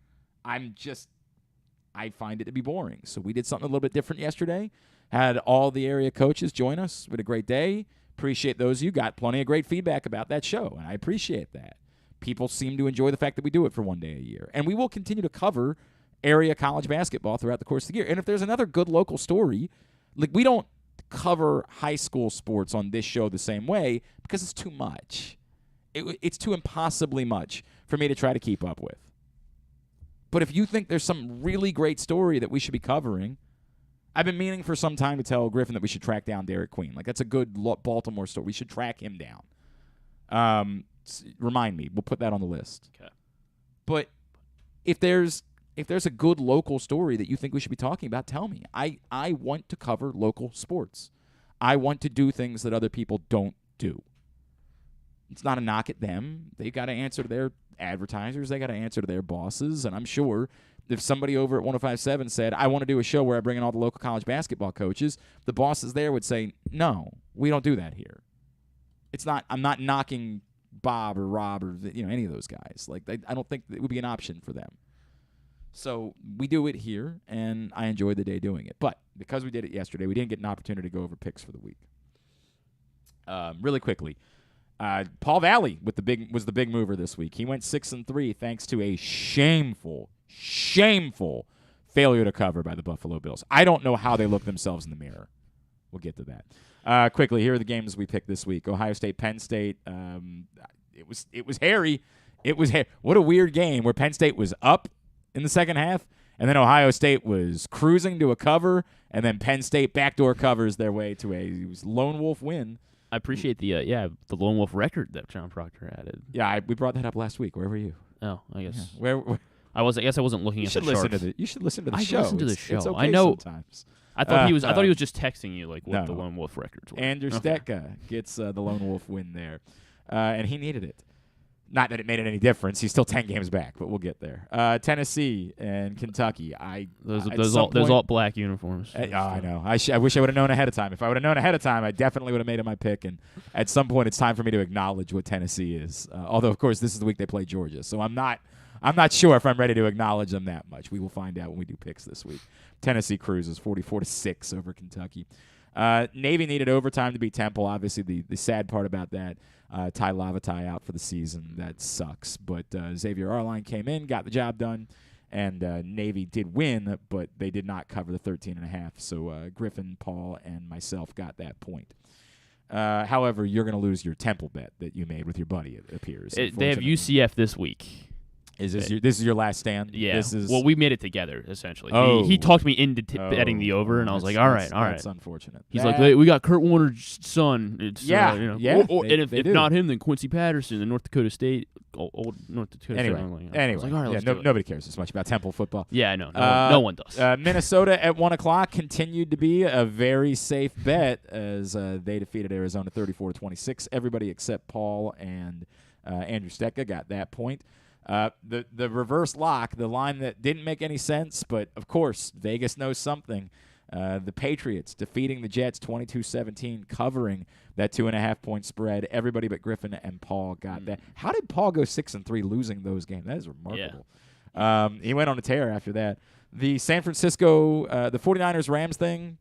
Speaker 1: I find it to be boring. So we did something a little bit different yesterday. Had all the area coaches join us. We had a great day. Appreciate those of you. Got plenty of great feedback about that show, and I appreciate that. People seem to enjoy the fact that we do it for one day a year. And we will continue to cover area college basketball throughout the course of the year. And if there's another good local story, like we don't cover high school sports on this show the same way because it's too much. It's too impossibly much for me to try to keep up with. But if you think there's some really great story that we should be covering, I've been meaning for some time to tell Griffin that we should track down Derek Queen. Like, that's a good Baltimore story. We should track him down. Remind me. We'll put that on the list.
Speaker 2: Okay.
Speaker 1: But if there's a good local story that you think we should be talking about, tell me. I want to cover local sports. I want to do things that other people don't do. It's not a knock at them. They got to answer to their advertisers. They got to answer to their bosses. And I'm sure if somebody over at 105.7 said, I want to do a show where I bring in all the local college basketball coaches, the bosses there would say, no, we don't do that here. I'm not knocking Bob or Rob or any of those guys. Like, I don't think it would be an option for them. So we do it here, and I enjoyed the day doing it. But because we did it yesterday, we didn't get an opportunity to go over picks for the week. Really quickly, Paul Valley was the big mover this week. He went 6-3 thanks to a shameful failure to cover by the Buffalo Bills. I don't know how they look themselves in the mirror. We'll get to that. Quickly, here are the games we picked this week. Ohio State, Penn State. It was hairy. What a weird game where Penn State was up in the second half, and then Ohio State was cruising to a cover, and then Penn State backdoor covers their way to a lone wolf win.
Speaker 2: I appreciate the lone wolf record that John Proctor added.
Speaker 1: Yeah, we brought that up last week. Where were you?
Speaker 2: Oh, I guess.
Speaker 1: Yeah. Where
Speaker 2: I guess I wasn't looking at the charts.
Speaker 1: You should listen to the
Speaker 2: I
Speaker 1: show.
Speaker 2: listen to the show.
Speaker 1: It's okay
Speaker 2: I know.
Speaker 1: Sometimes.
Speaker 2: I thought he was just texting you what
Speaker 1: No.
Speaker 2: the lone wolf records were.
Speaker 1: Andrew Stetka gets the lone wolf win there, and he needed it. Not that it made it any difference. He's still 10 games back, but we'll get there. Tennessee and Kentucky.
Speaker 2: Those all black uniforms.
Speaker 1: I know. I wish I would have known ahead of time. If I would have known ahead of time, I definitely would have made it my pick. And at some point, it's time for me to acknowledge what Tennessee is. Although, of course, this is the week they play Georgia, so I'm not sure if I'm ready to acknowledge them that much. We will find out when we do picks this week. Tennessee cruises 44-6 over Kentucky. Navy needed overtime to beat Temple. Obviously, the sad part about that, Ty Lavatai out for the season. That sucks. But Xavier Arline came in, got the job done, and Navy did win, but they did not cover the 13.5. So Griffin, Paul, and myself got that point. However, you're going to lose your Temple bet that you made with your buddy, it appears.
Speaker 2: They have UCF this week.
Speaker 1: This is your last stand?
Speaker 2: Yeah. Well, we made it together, essentially.
Speaker 1: Oh.
Speaker 2: He talked me into betting the over, and I was like, all right.
Speaker 1: That's unfortunate.
Speaker 2: He's like, hey, we got Kurt Warner's son. It's,
Speaker 1: yeah.
Speaker 2: and if
Speaker 1: do.
Speaker 2: not him, then Quincy Patterson and North Dakota State. Old North Dakota State.
Speaker 1: Anyway.
Speaker 2: Like, all right, let's do it.
Speaker 1: Nobody cares as much about Temple football.
Speaker 2: Yeah, no one does.
Speaker 1: Minnesota at 1 o'clock continued to be a very safe bet as they defeated Arizona 34-26. Everybody except Paul and Andrew Stetka got that point. The reverse lock, the line that didn't make any sense, but of course Vegas knows something. The Patriots defeating the Jets 22-17, covering that 2.5-point spread. Everybody but Griffin and Paul got that. How did Paul go 6-3 losing those games? That is remarkable. Yeah. He went on a tear after that. The San Francisco, the 49ers-Rams thing,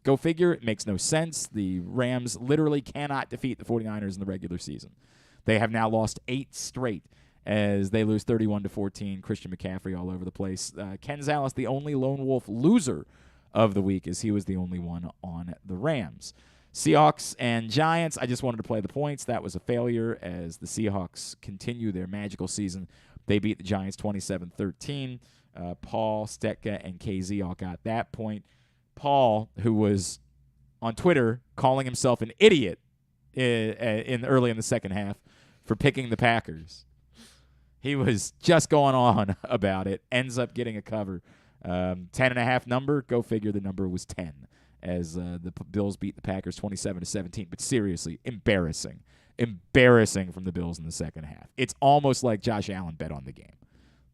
Speaker 1: go figure. It makes no sense. The Rams literally cannot defeat the 49ers in the regular season. They have now lost 8 straight as they lose 31-14. Christian McCaffrey all over the place. Ken Zales, the only lone wolf loser of the week, as he was the only one on the Rams. Seahawks and Giants, I just wanted to play the points. That was a failure as the Seahawks continue their magical season. They beat the Giants 27-13. Paul, Stetka, and KZ all got that point. Paul, who was on Twitter calling himself an idiot early in the second half for picking the Packers. He was just going on about it. Ends up getting a cover. 10.5 number. Go figure. The number was 10 as the Bills beat the Packers 27-17. But seriously, embarrassing from the Bills in the second half. It's almost like Josh Allen bet on the game.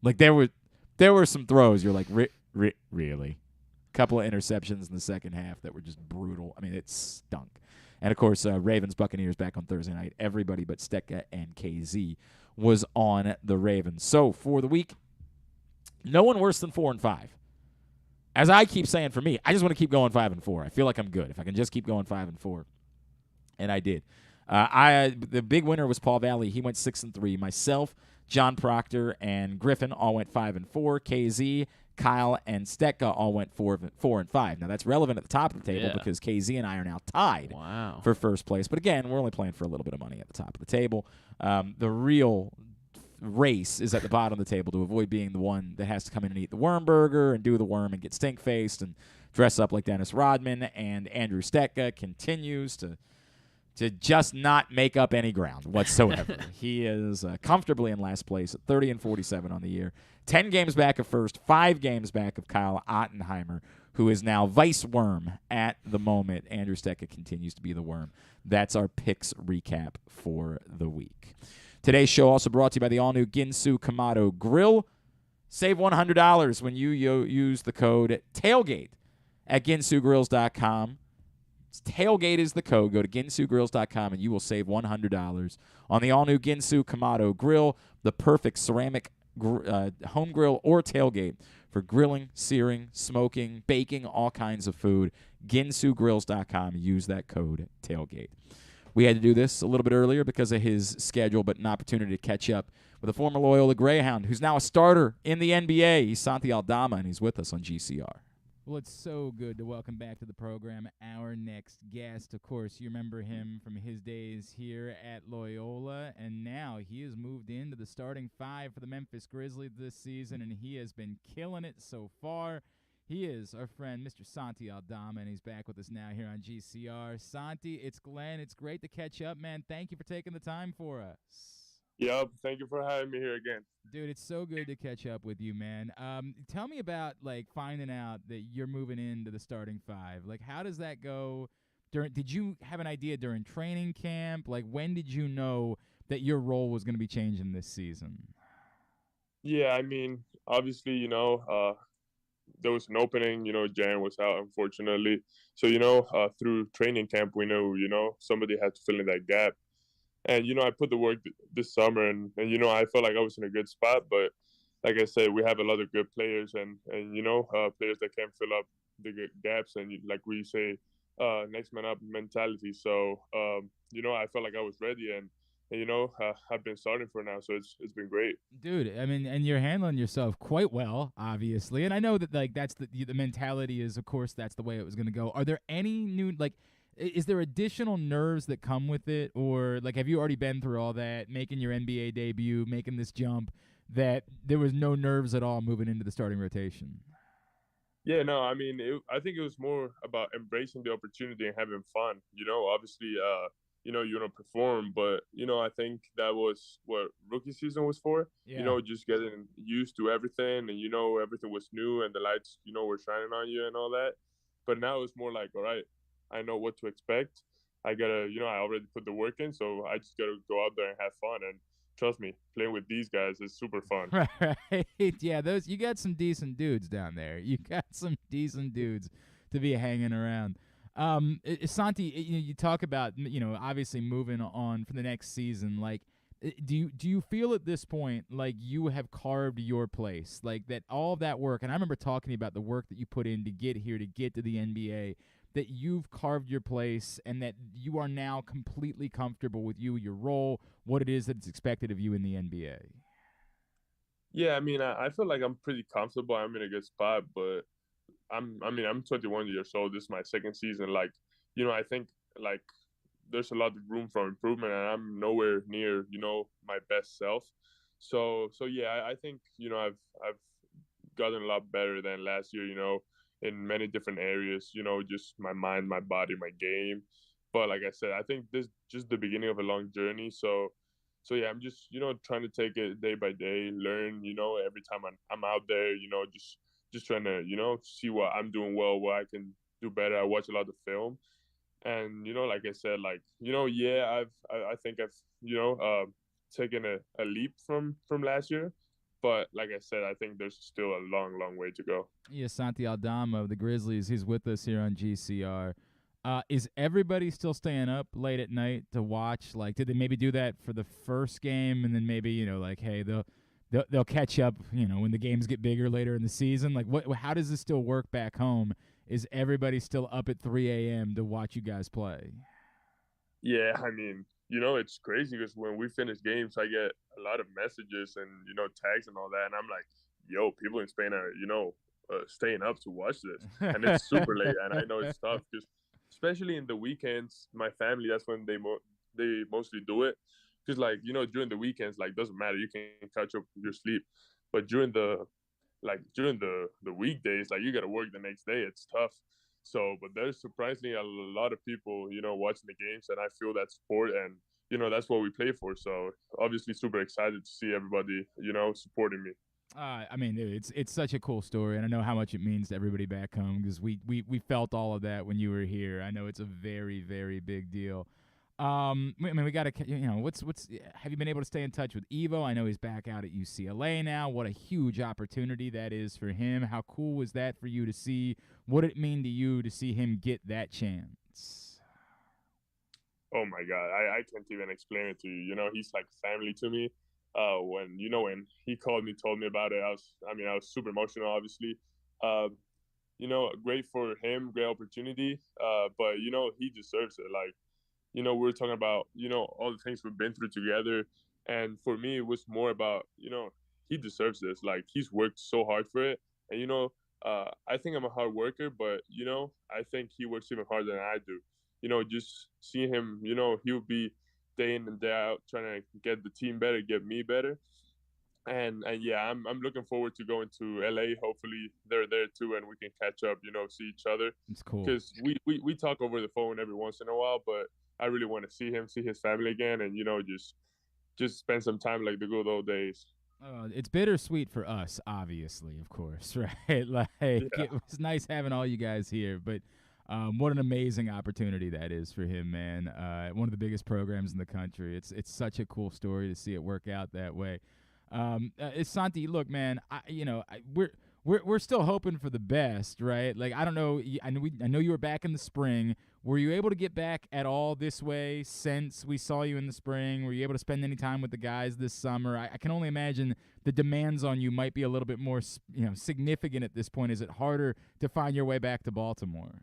Speaker 1: Like there were some throws. You're like, really? Couple of interceptions in the second half that were just brutal. I mean, it stunk. And, of course, Ravens-Buccaneers back on Thursday night. Everybody but Stetka and KZ was on the Ravens. So, for the week, no one worse than 4-5. As I keep saying for me, I just want to keep going 5-4. I feel like I'm good if I can just keep going 5-4. And I did. The big winner was Paul Valley. He went 6-3. Myself, John Proctor, and Griffin all went 5-4. KZ, Kyle, and Stetka all went 4-5. Now that's relevant at the top of the table because KZ and I are now tied for first place. But again, we're only playing for a little bit of money at the top of the table. The real race is at the bottom of the table to avoid being the one that has to come in and eat the worm burger and do the worm and get stink-faced and dress up like Dennis Rodman. And Andrew Stetka continues to just not make up any ground whatsoever. He is comfortably in last place at 30-47 on the year. 10 games back of first, 5 games back of Kyle Ottenheimer, who is now vice worm at the moment. Andrew Stetka continues to be the worm. That's our picks recap for the week. Today's show also brought to you by the all-new Ginsu Kamado Grill. Save $100 when you use the code TAILGATE at ginsugrills.com. Tailgate is the code. Go to ginsugrills.com and you will save $100 on the all-new Ginsu Kamado Grill, the perfect ceramic home grill or tailgate for grilling, searing, smoking, baking, all kinds of food. ginsugrills.com. Use that code TAILGATE. We had to do this a little bit earlier because of his schedule, but an opportunity to catch up with a former Loyola Greyhound who's now a starter in the NBA. He's Santi Aldama, and he's with us on GCR. Well, it's so good to welcome back to the program our next guest. Of course, you remember him from his days here at Loyola, and now he has moved into the starting 5 for the Memphis Grizzlies this season, and he has been killing it so far. He is our friend, Mr. Santi Aldama, and he's back with us now here on GCR. Santi, it's Glenn. It's great to catch up, man. Thank you for taking the time for us.
Speaker 6: Yep, thank you for having me here again.
Speaker 1: Dude, it's so good to catch up with you, man. Tell me about, finding out that you're moving into the starting 5. How does that go? Did you have an idea during training camp? When did you know that your role was going to be changing this season?
Speaker 6: Yeah, I mean, obviously, there was an opening, Jaren was out, unfortunately. So, through training camp, we knew, somebody had to fill in that gap. And, I put the work this summer and, I felt like I was in a good spot. But like I said, we have a lot of good players and players that can fill up the good gaps. And like we say, next man up mentality. So, I felt like I was ready and I've been starting for now. So it's been great. Dude,
Speaker 1: I mean, and you're handling yourself quite well, obviously. And I know that, that's the mentality is, of course, that's the way it was going to go. Are there any new, is there additional nerves that come with it? Or, have you already been through all that, making your NBA debut, making this jump, that there was no nerves at all moving into the starting rotation?
Speaker 6: Yeah, no, I mean, I think it was more about embracing the opportunity and having fun. Obviously, you don't perform, but, I think that was what rookie season was for.
Speaker 1: Yeah.
Speaker 6: Just getting used to everything and, everything was new and the lights, were shining on you and all that. But now it's more like, all right, I know what to expect. I gotta, I already put the work in, so I just gotta go out there and have fun. And trust me, playing with these guys is super fun.
Speaker 1: Right. Yeah, you got some decent dudes down there. You got some decent dudes to be hanging around. Santi, you talk about, obviously moving on for the next season. Do you feel at this point like you have carved your place? That all of that work, and I remember talking about the work that you put in to get here, to get to the NBA, that you've carved your place and that you are now completely comfortable with your role, what it is that's expected of you in the NBA?
Speaker 6: Yeah, I mean, I feel like I'm pretty comfortable. I'm in a good spot, but I'm 21 years old. This is my second season. I think there's a lot of room for improvement, and I'm nowhere near my best self. So yeah, I think I've gotten a lot better than last year. In many different areas. Just my mind, my body, my game. But like I said, I think this is just the beginning of a long journey. So yeah, I'm just trying to take it day by day, learn. Every time I'm out there, just trying to see what I'm doing well, what I can do better. I watch a lot of film, and like I said, yeah, I think I've taken a leap from last year. But like I said, I think there's still a long, long way to go.
Speaker 1: Yeah, Santi Aldama of the Grizzlies. He's with us here on GCR. Is everybody still staying up late at night to watch? Like, did they maybe do that for the first game, and then maybe, you know, like, hey, they'll catch up, you know, when the games get bigger later in the season? Like, how does this still work back home? Is everybody still up at 3 a.m. to watch you guys play?
Speaker 6: Yeah, I mean, you know, it's crazy because when we finish games, I get a lot of messages and, you know, tags and all that. And I'm like, yo, people in Spain are, you know, staying up to watch this. And it's super late. And I know it's tough because, especially in the weekends, my family, that's when they mostly do it. Because, like, you know, during the weekends, like, doesn't matter. You can catch up with your sleep. But during the weekdays, like, you got to work the next day. It's tough. So, but there's surprisingly a lot of people, you know, watching the games, and I feel that support, and, you know, that's what we play for. So, obviously, super excited to see everybody, you know, supporting me.
Speaker 1: I mean, dude, it's such a cool story, and I know how much it means to everybody back home because we felt all of that when you were here. I know it's a very, very big deal. I mean, we got to, you know, what's have you been able to stay in touch with Evo? I know he's back out at UCLA now. What a huge opportunity that is for him. How cool was that for you to see? What did it mean to you to see him get that chance?
Speaker 6: Oh my God, I can't even explain it to you. You know, he's like family to me. When he called me, told me about it, I was super emotional, obviously. You know, great for him, great opportunity. But you know, he deserves it. Like, you know, we're talking about, you know, all the things we've been through together. And for me, it was more about, you know, he deserves this. Like, he's worked so hard for it. And, you know, I think I'm a hard worker, but, you know, I think he works even harder than I do. You know, just seeing him, you know, he'll be day in and day out trying to get the team better, get me better. And yeah, I'm looking forward to going to LA. Hopefully they're there too, and we can catch up, you know, see each other.
Speaker 1: It's cool
Speaker 6: because we talk over the phone every once in a while, but I really want to see him, see his family again, and, you know, just spend some time like the good old days.
Speaker 1: It's bittersweet for us, obviously, of course, right? Like, It was nice having all you guys here, but what an amazing opportunity that is for him, man. One of the biggest programs in the country. It's such a cool story to see it work out that way. It's Santi. Look, man. We're still hoping for the best, right? Like, I don't know. I know you were back in the spring. Were you able to get back at all this way since we saw you in the spring? Were you able to spend any time with the guys this summer? I can only imagine the demands on you might be a little bit more, significant at this point. Is it harder to find your way back to Baltimore?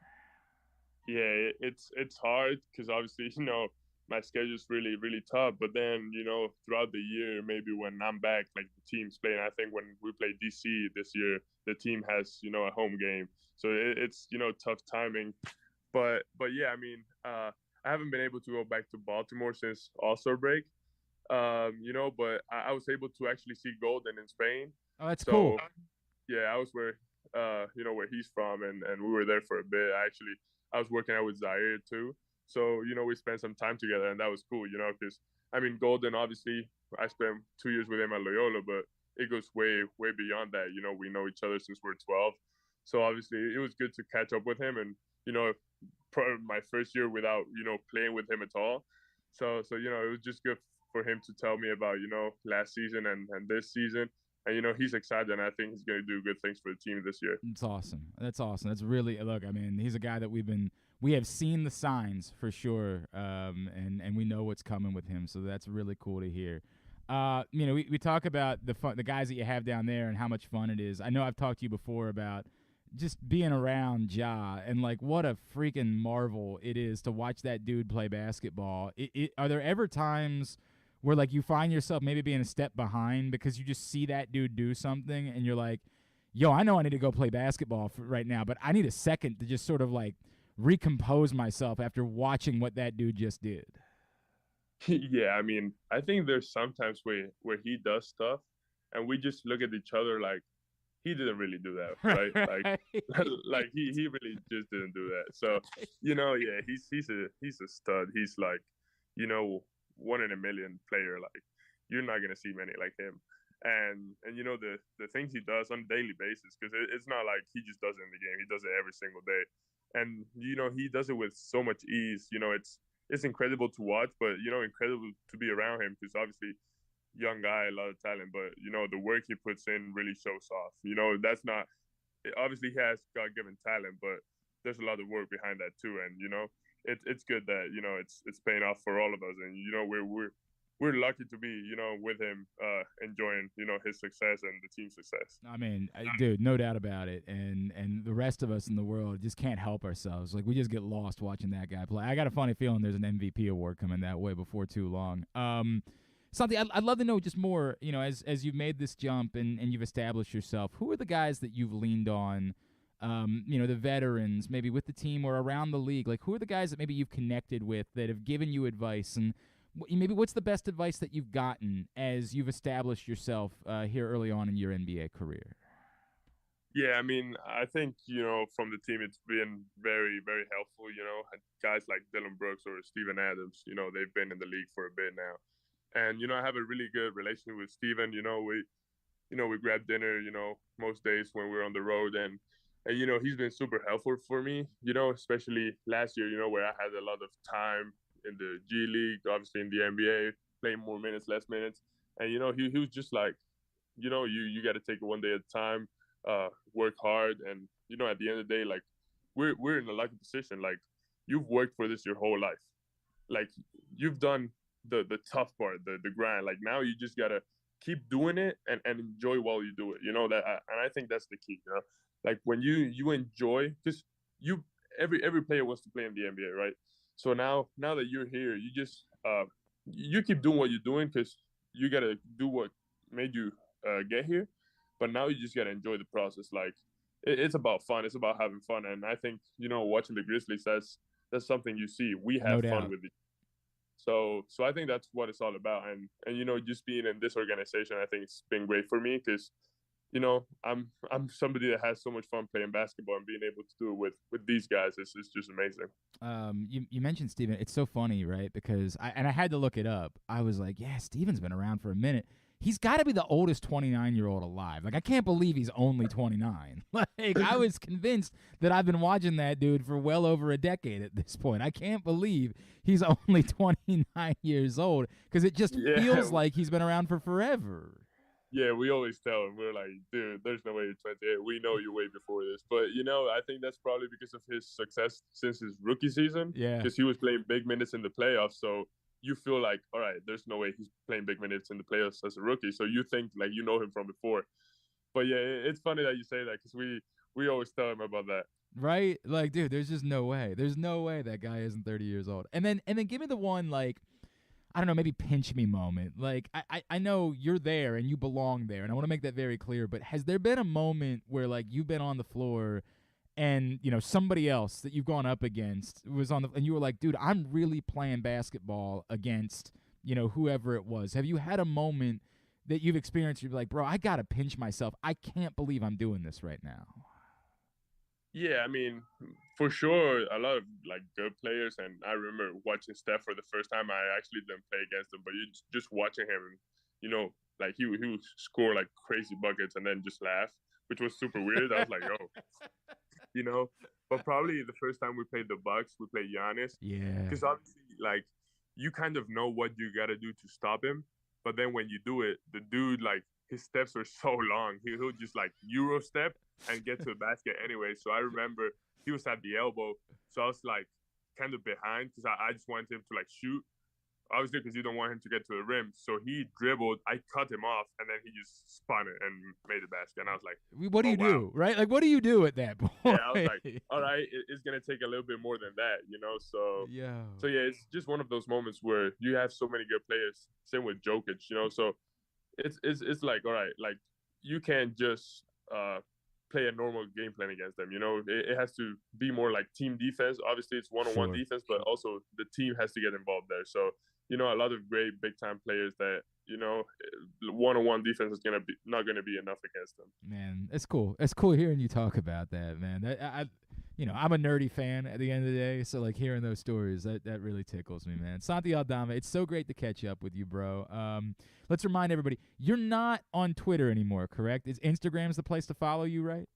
Speaker 6: Yeah, it's hard because obviously, you know, my schedule's really, really tough. But then, you know, throughout the year, maybe when I'm back, like the team's playing, I think when we play DC this year, the team has, you know, a home game. So it's, you know, tough timing. But yeah, I mean, I haven't been able to go back to Baltimore since All-Star break. You know, but I was able to actually see Golden in Spain.
Speaker 1: Oh, that's cool.
Speaker 6: Yeah, I was where, you know, where he's from, and we were there for a bit. I was working out with Zaire too. So, you know, we spent some time together, and that was cool, you know, because, I mean, Golden, obviously, I spent 2 years with him at Loyola, but it goes way, way beyond that. You know, we know each other since we're 12. So, obviously, it was good to catch up with him. And, you know, my first year without, you know, playing with him at all. So you know, it was just good for him to tell me about, you know, last season and this season. And, you know, he's excited, and I think he's going to do good things for the team this year.
Speaker 1: It's awesome. That's awesome. That's really, look, I mean, he's a guy that we have seen the signs for sure, and we know what's coming with him, so that's really cool to hear. You know, we talk about the guys that you have down there and how much fun it is. I know I've talked to you before about just being around Ja, and, like, what a freaking marvel it is to watch that dude play basketball. Are there ever times where, like, you find yourself maybe being a step behind because you just see that dude do something and you're like, yo, I know I need to go play basketball right now, but I need a second to just sort of, like, recompose myself after watching what that dude just did?
Speaker 6: Yeah, I mean, I think there's sometimes where he does stuff and we just look at each other like, he didn't really do that, right? Like, like he really just didn't do that. So, you know, yeah, he's a stud. He's like, you know, 1 in a million player. Like, you're not gonna see many like him. And you know, the things he does on a daily basis, because it's not like he just does it in the game. He does it every single day, and, you know, he does it with so much ease. You know, it's incredible to watch, but, you know, incredible to be around him, because obviously, young guy, a lot of talent, but, you know, the work he puts in really shows off. You know, that's not, obviously he has God-given talent, but there's a lot of work behind that too. And it's good that it's paying off for all of us. And we're lucky to be with him, enjoying his success and the team's success.
Speaker 1: I mean, dude, no doubt about it. And the rest of us in the world just can't help ourselves. Like, we just get lost watching that guy play. I got a funny feeling there's an MVP award coming that way before too long. Something I'd love to know just more, as you've made this jump and you've established yourself, who are the guys that you've leaned on, the veterans, maybe with the team or around the league? Like, who are the guys that maybe you've connected with that have given you advice? And maybe what's the best advice that you've gotten as you've established yourself here early on in your NBA career?
Speaker 6: Yeah, I mean, I think, from the team, it's been very, very helpful. Guys like Dylan Brooks or Steven Adams, they've been in the league for a bit now. And, I have a really good relationship with Steven. We grab dinner, most days when we're on the road. And he's been super helpful for me, especially last year, where I had a lot of time in the G League, obviously in the NBA, playing more minutes, less minutes. And, he was just like, you got to take it one day at a time, work hard. And, at the end of the day, like, we're in a lucky position. Like, you've worked for this your whole life. Like, you've done the tough part, the grind. Like, now you just got to keep doing it and enjoy while you do it. And I think that's the key, Like, when you enjoy, because every player wants to play in the NBA, right? So now that you're here, you just you keep doing what you're doing because you gotta do what made you get here. But now you just gotta enjoy the process. Like, it's about fun. It's about having fun. And I think watching the Grizzlies, that's something you see. We have fun with it. So I think that's what it's all about. And just being in this organization, I think it's been great for me because I'm somebody that has so much fun playing basketball, and being able to do it with these guys is just amazing.
Speaker 1: You mentioned Steven. It's so funny, right? Because I had to look it up. I was like, yeah, Steven's been around for a minute. He's got to be the oldest 29-year-old alive. Like, I can't believe he's only 29. Like, I was convinced that I've been watching that dude for well over a decade at this point. I can't believe he's only 29 years old because it just feels like he's been around for forever.
Speaker 6: Yeah, we always tell him, we're like, dude, there's no way you're 28. We know you way before this. But, I think that's probably because of his success since his rookie season.
Speaker 1: Yeah.
Speaker 6: Because he was playing big minutes in the playoffs. So you feel like, all right, there's no way he's playing big minutes in the playoffs as a rookie. So you think, like, you know him from before. But, yeah, it's funny that you say that because we always tell him about that.
Speaker 1: Right? Like, dude, there's just no way. There's no way that guy isn't 30 years old. And then give me the one, like, I don't know, maybe pinch me moment. Like, I know you're there and you belong there, and I want to make that very clear, but has there been a moment where, like, you've been on the floor and, somebody else that you've gone up against was on and you were like, dude, I'm really playing basketball against, whoever it was. Have you had a moment that you've experienced where you're like, bro, I got to pinch myself. I can't believe I'm doing this right now?
Speaker 6: Yeah, I mean, for sure, a lot of, like, good players. And I remember watching Steph for the first time. I actually didn't play against him, but you just watching him, like, he would score, like, crazy buckets and then just laugh, which was super weird. I was like, yo, But probably the first time we played the Bucks, we played Giannis.
Speaker 1: Yeah.
Speaker 6: Because obviously, like, you kind of know what you got to do to stop him. But then when you do it, the dude, like, his steps are so long. He'll just, like, Euro step and get to the basket anyway. So I remember he was at the elbow. So I was, like, kind of behind because I just wanted him to, like, shoot. Obviously, because you don't want him to get to the rim. So he dribbled. I cut him off, and then he just spun it and made the basket. And I was like,
Speaker 1: what do you do, right? Like, what do you do at that point?
Speaker 6: Yeah, I was like, all right, it's going to take a little bit more than that, So, yeah, it's just one of those moments where you have so many good players. Same with Jokic, So it's like, all right, like, you can't just play a normal game plan against them. It has to be more like team defense. Obviously, it's one-on-one defense, but also the team has to get involved there. So, a lot of great big-time players that, one-on-one defense is not gonna be enough against them.
Speaker 1: Man, it's cool. It's cool hearing you talk about that, man. I'm a nerdy fan at the end of the day, so, like, hearing those stories, that really tickles me, man. Santi Aldama, it's so great to catch up with you, bro. Let's remind everybody, you're not on Twitter anymore, correct? Is Instagram's the place to follow you, right?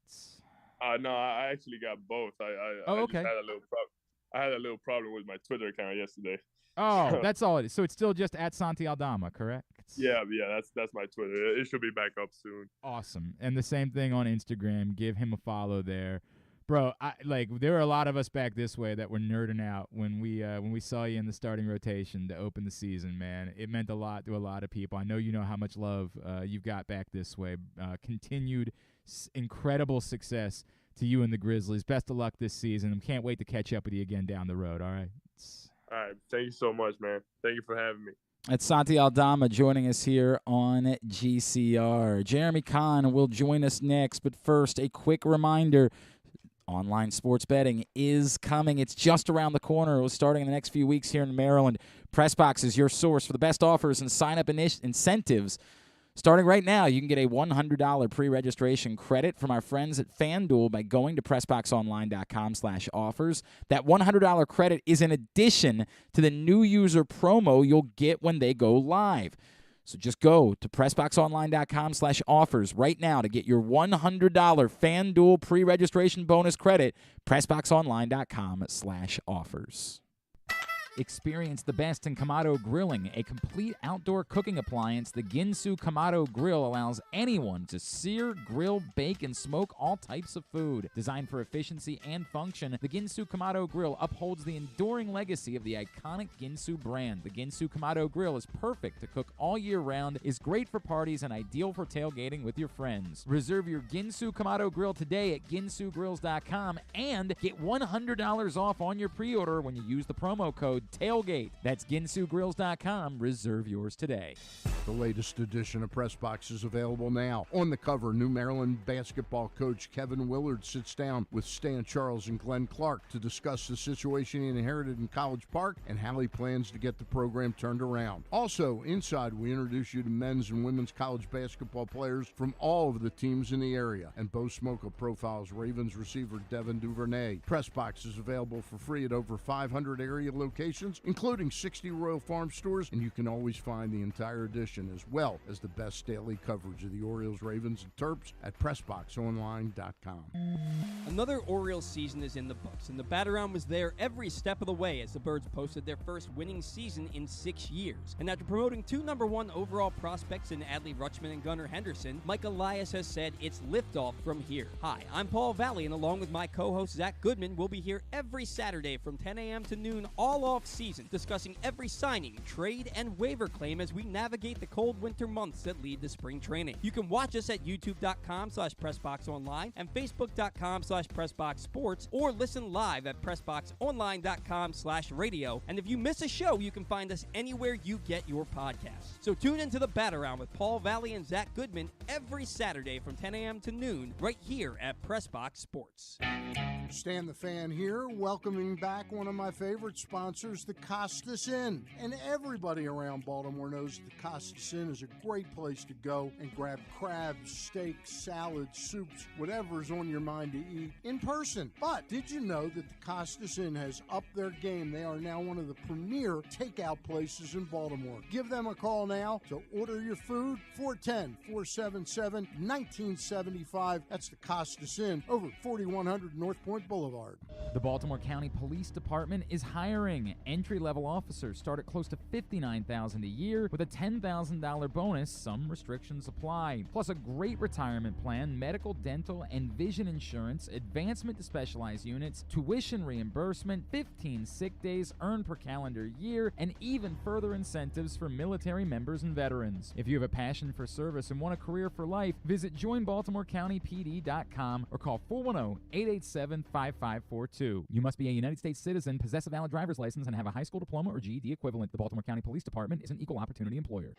Speaker 6: No, I actually got both. I
Speaker 1: okay.
Speaker 6: I had a little problem with my Twitter account yesterday.
Speaker 1: Oh, that's all it is. So it's still just at Santi Aldama, correct?
Speaker 6: Yeah, that's my Twitter. It should be back up soon.
Speaker 1: Awesome. And the same thing on Instagram. Give him a follow there. Bro, there were a lot of us back this way that were nerding out when we saw you in the starting rotation to open the season, man. It meant a lot to a lot of people. I know you know how much love you've got back this way. Continued incredible success to you and the Grizzlies. Best of luck this season. I can't wait to catch up with you again down the road, all right?
Speaker 6: All right. Thank you so much, man. Thank you for having me.
Speaker 1: It's Santi Aldama joining us here on GCR. Jeremy Conn will join us next, but first, a quick reminder. Online sports betting is coming. It's just around the corner. It was starting in the next few weeks here in Maryland. PressBox is your source for the best offers and sign-up incentives. Starting right now, you can get a $100 pre-registration credit from our friends at FanDuel by going to PressBoxOnline.com/offers. That $100 credit is in addition to the new user promo you'll get when they go live. So just go to PressBoxOnline.com/offers right now to get your $100 FanDuel pre-registration bonus credit. PressBoxOnline.com/offers. Experience the best in Kamado Grilling, a complete outdoor cooking appliance. The Ginsu Kamado Grill allows anyone to sear, grill, bake, and smoke all types of food. Designed for efficiency and function, the Ginsu Kamado Grill upholds the enduring legacy of the iconic Ginsu brand. The Ginsu Kamado Grill is perfect to cook all year round, is great for parties, and ideal for tailgating with your friends. Reserve your Ginsu Kamado Grill today at ginsugrills.com and get $100 off on your pre-order when you use the promo code TAILGATE. That's ginsugrills.com. Reserve yours today.
Speaker 4: The latest edition of PressBox is available now. On the cover, New Maryland basketball coach Kevin Willard sits down with Stan Charles and Glenn Clark to discuss the situation he inherited in College Park and how he plans to get the program turned around. Also, inside, we introduce you to men's and women's college basketball players from all of the teams in the area. And Bo Smoka profiles Ravens receiver Devin Duvernay. PressBox is available for free at over 500 area locations, including 60 Royal Farm stores, and you can always find the entire edition as well as the best daily coverage of the Orioles, Ravens, and Terps at PressBoxOnline.com.
Speaker 7: Another Orioles season is in the books, and the Bat-Around was there every step of the way as the Birds posted their first winning season in 6 years. And after promoting 2 #1 overall prospects in Adley Rutschman and Gunnar Henderson, Mike Elias has said it's liftoff from here. Hi, I'm Paul Valley, and along with my co-host Zach Goodman, we'll be here every Saturday from 10 a.m. to noon all off season, discussing every signing, trade, and waiver claim as we navigate the cold winter months that lead to spring training. You can watch us at youtube.com/PressBoxOnline and Facebook.com/PressBoxSports, or listen live at PressBoxOnline.com/radio. And if you miss a show, you can find us anywhere you get your podcasts. So tune into the Bat-Around with Paul Valley and Zach Goodman every Saturday from 10 a.m. to noon right here at PressBox Sports.
Speaker 4: Stan the Fan here, welcoming back one of my favorite sponsors, the Costas Inn. And everybody around Baltimore knows the Costas Inn is a great place to go and grab crabs, steaks, salads, soups, whatever's on your mind to eat in person. But did you know that the Costas Inn has upped their game? They are now one of the premier takeout places in Baltimore. Give them a call now to order your food, 410-477-1975. That's the Costas Inn over 4100 North Point Boulevard.
Speaker 1: The Baltimore County Police Department is hiring. Entry-level officers start at close to $59,000 a year with a $10,000 bonus. Some restrictions apply. Plus a great retirement plan, medical, dental, and vision insurance, advancement to specialized units, tuition reimbursement, 15 sick days earned per calendar year, and even further incentives for military members and veterans. If you have a passion for service and want a career for life, visit joinbaltimorecountypd.com or call 410-887-5542. You must be a United States citizen, possess a valid driver's license, and have a high school diploma or GED equivalent. The Baltimore County Police Department is an equal opportunity employer.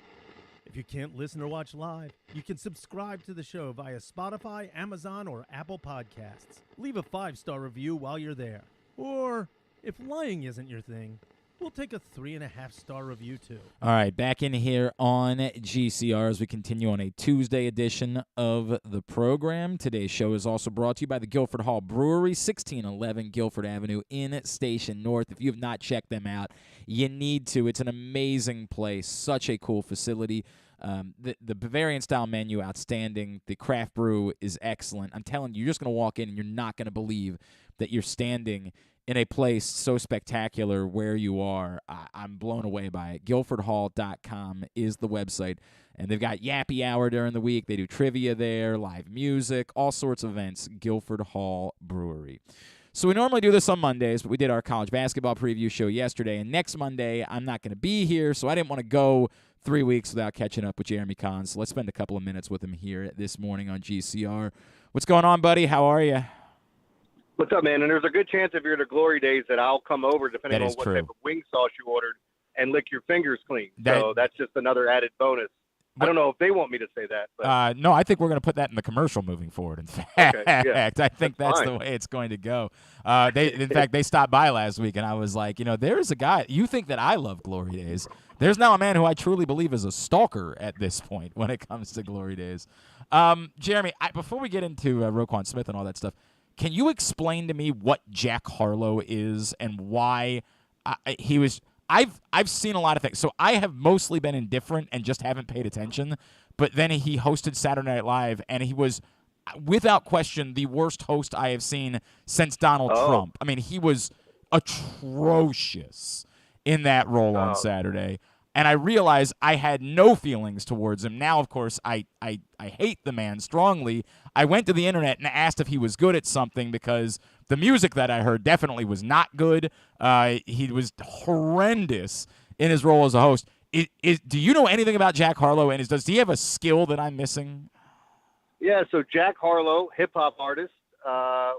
Speaker 5: If you can't listen or watch live, you can subscribe to the show via Spotify, Amazon, or Apple Podcasts. Leave a 5-star review while you're there. Or, if lying isn't your thing, we'll take a 3.5-star review too.
Speaker 1: All right, back in here on GCR as we continue on a Tuesday edition of the program. Today's show is also brought to you by the Guilford Hall Brewery, 1611 Guilford Avenue in Station North. If you have not checked them out, you need to. It's an amazing place, such a cool facility. The Bavarian-style menu, outstanding. The craft brew is excellent. I'm telling you, you're just going to walk in and you're not going to believe that you're standing in a place so spectacular where you are, I'm blown away by it. GuilfordHall.com is the website, and they've got Yappy Hour during the week. They do trivia there, live music, all sorts of events. Guilford Hall Brewery. So we normally do this on Mondays, but we did our college basketball preview show yesterday, and next Monday I'm not going to be here, so I didn't want to go 3 weeks without catching up with Jeremy Conn. So let's spend a couple of minutes with him here this morning on GCR. What's going on, buddy? How are you?
Speaker 8: What's up, man? And there's a good chance if you're at the Glory Days that I'll come over, depending on what type of wing sauce you ordered, and lick your fingers clean. So that's just another added bonus. I don't know if they want me to say that. But.
Speaker 1: No, I think we're going to put that in the commercial moving forward. In fact, I think that's the way it's going to go. In fact, they stopped by last week, and I was like, there's a guy. You think that I love Glory Days. There's now a man who I truly believe is a stalker at this point when it comes to Glory Days. Jeremy, before we get into Roquan Smith and all that stuff, can you explain to me what Jack Harlow is and why he was – I've seen a lot of things. So I have mostly been indifferent and just haven't paid attention. But then he hosted Saturday Night Live, and he was, without question, the worst host I have seen since Donald Trump. I mean, he was atrocious in that role on Saturday. And I realized I had no feelings towards him. Now, of course, I hate the man strongly. I went to the internet and asked if he was good at something because the music that I heard definitely was not good. He was horrendous in his role as a host. Do you know anything about Jack Harlow, and does he have a skill that I'm missing?
Speaker 8: Yeah, so Jack Harlow, hip-hop artist.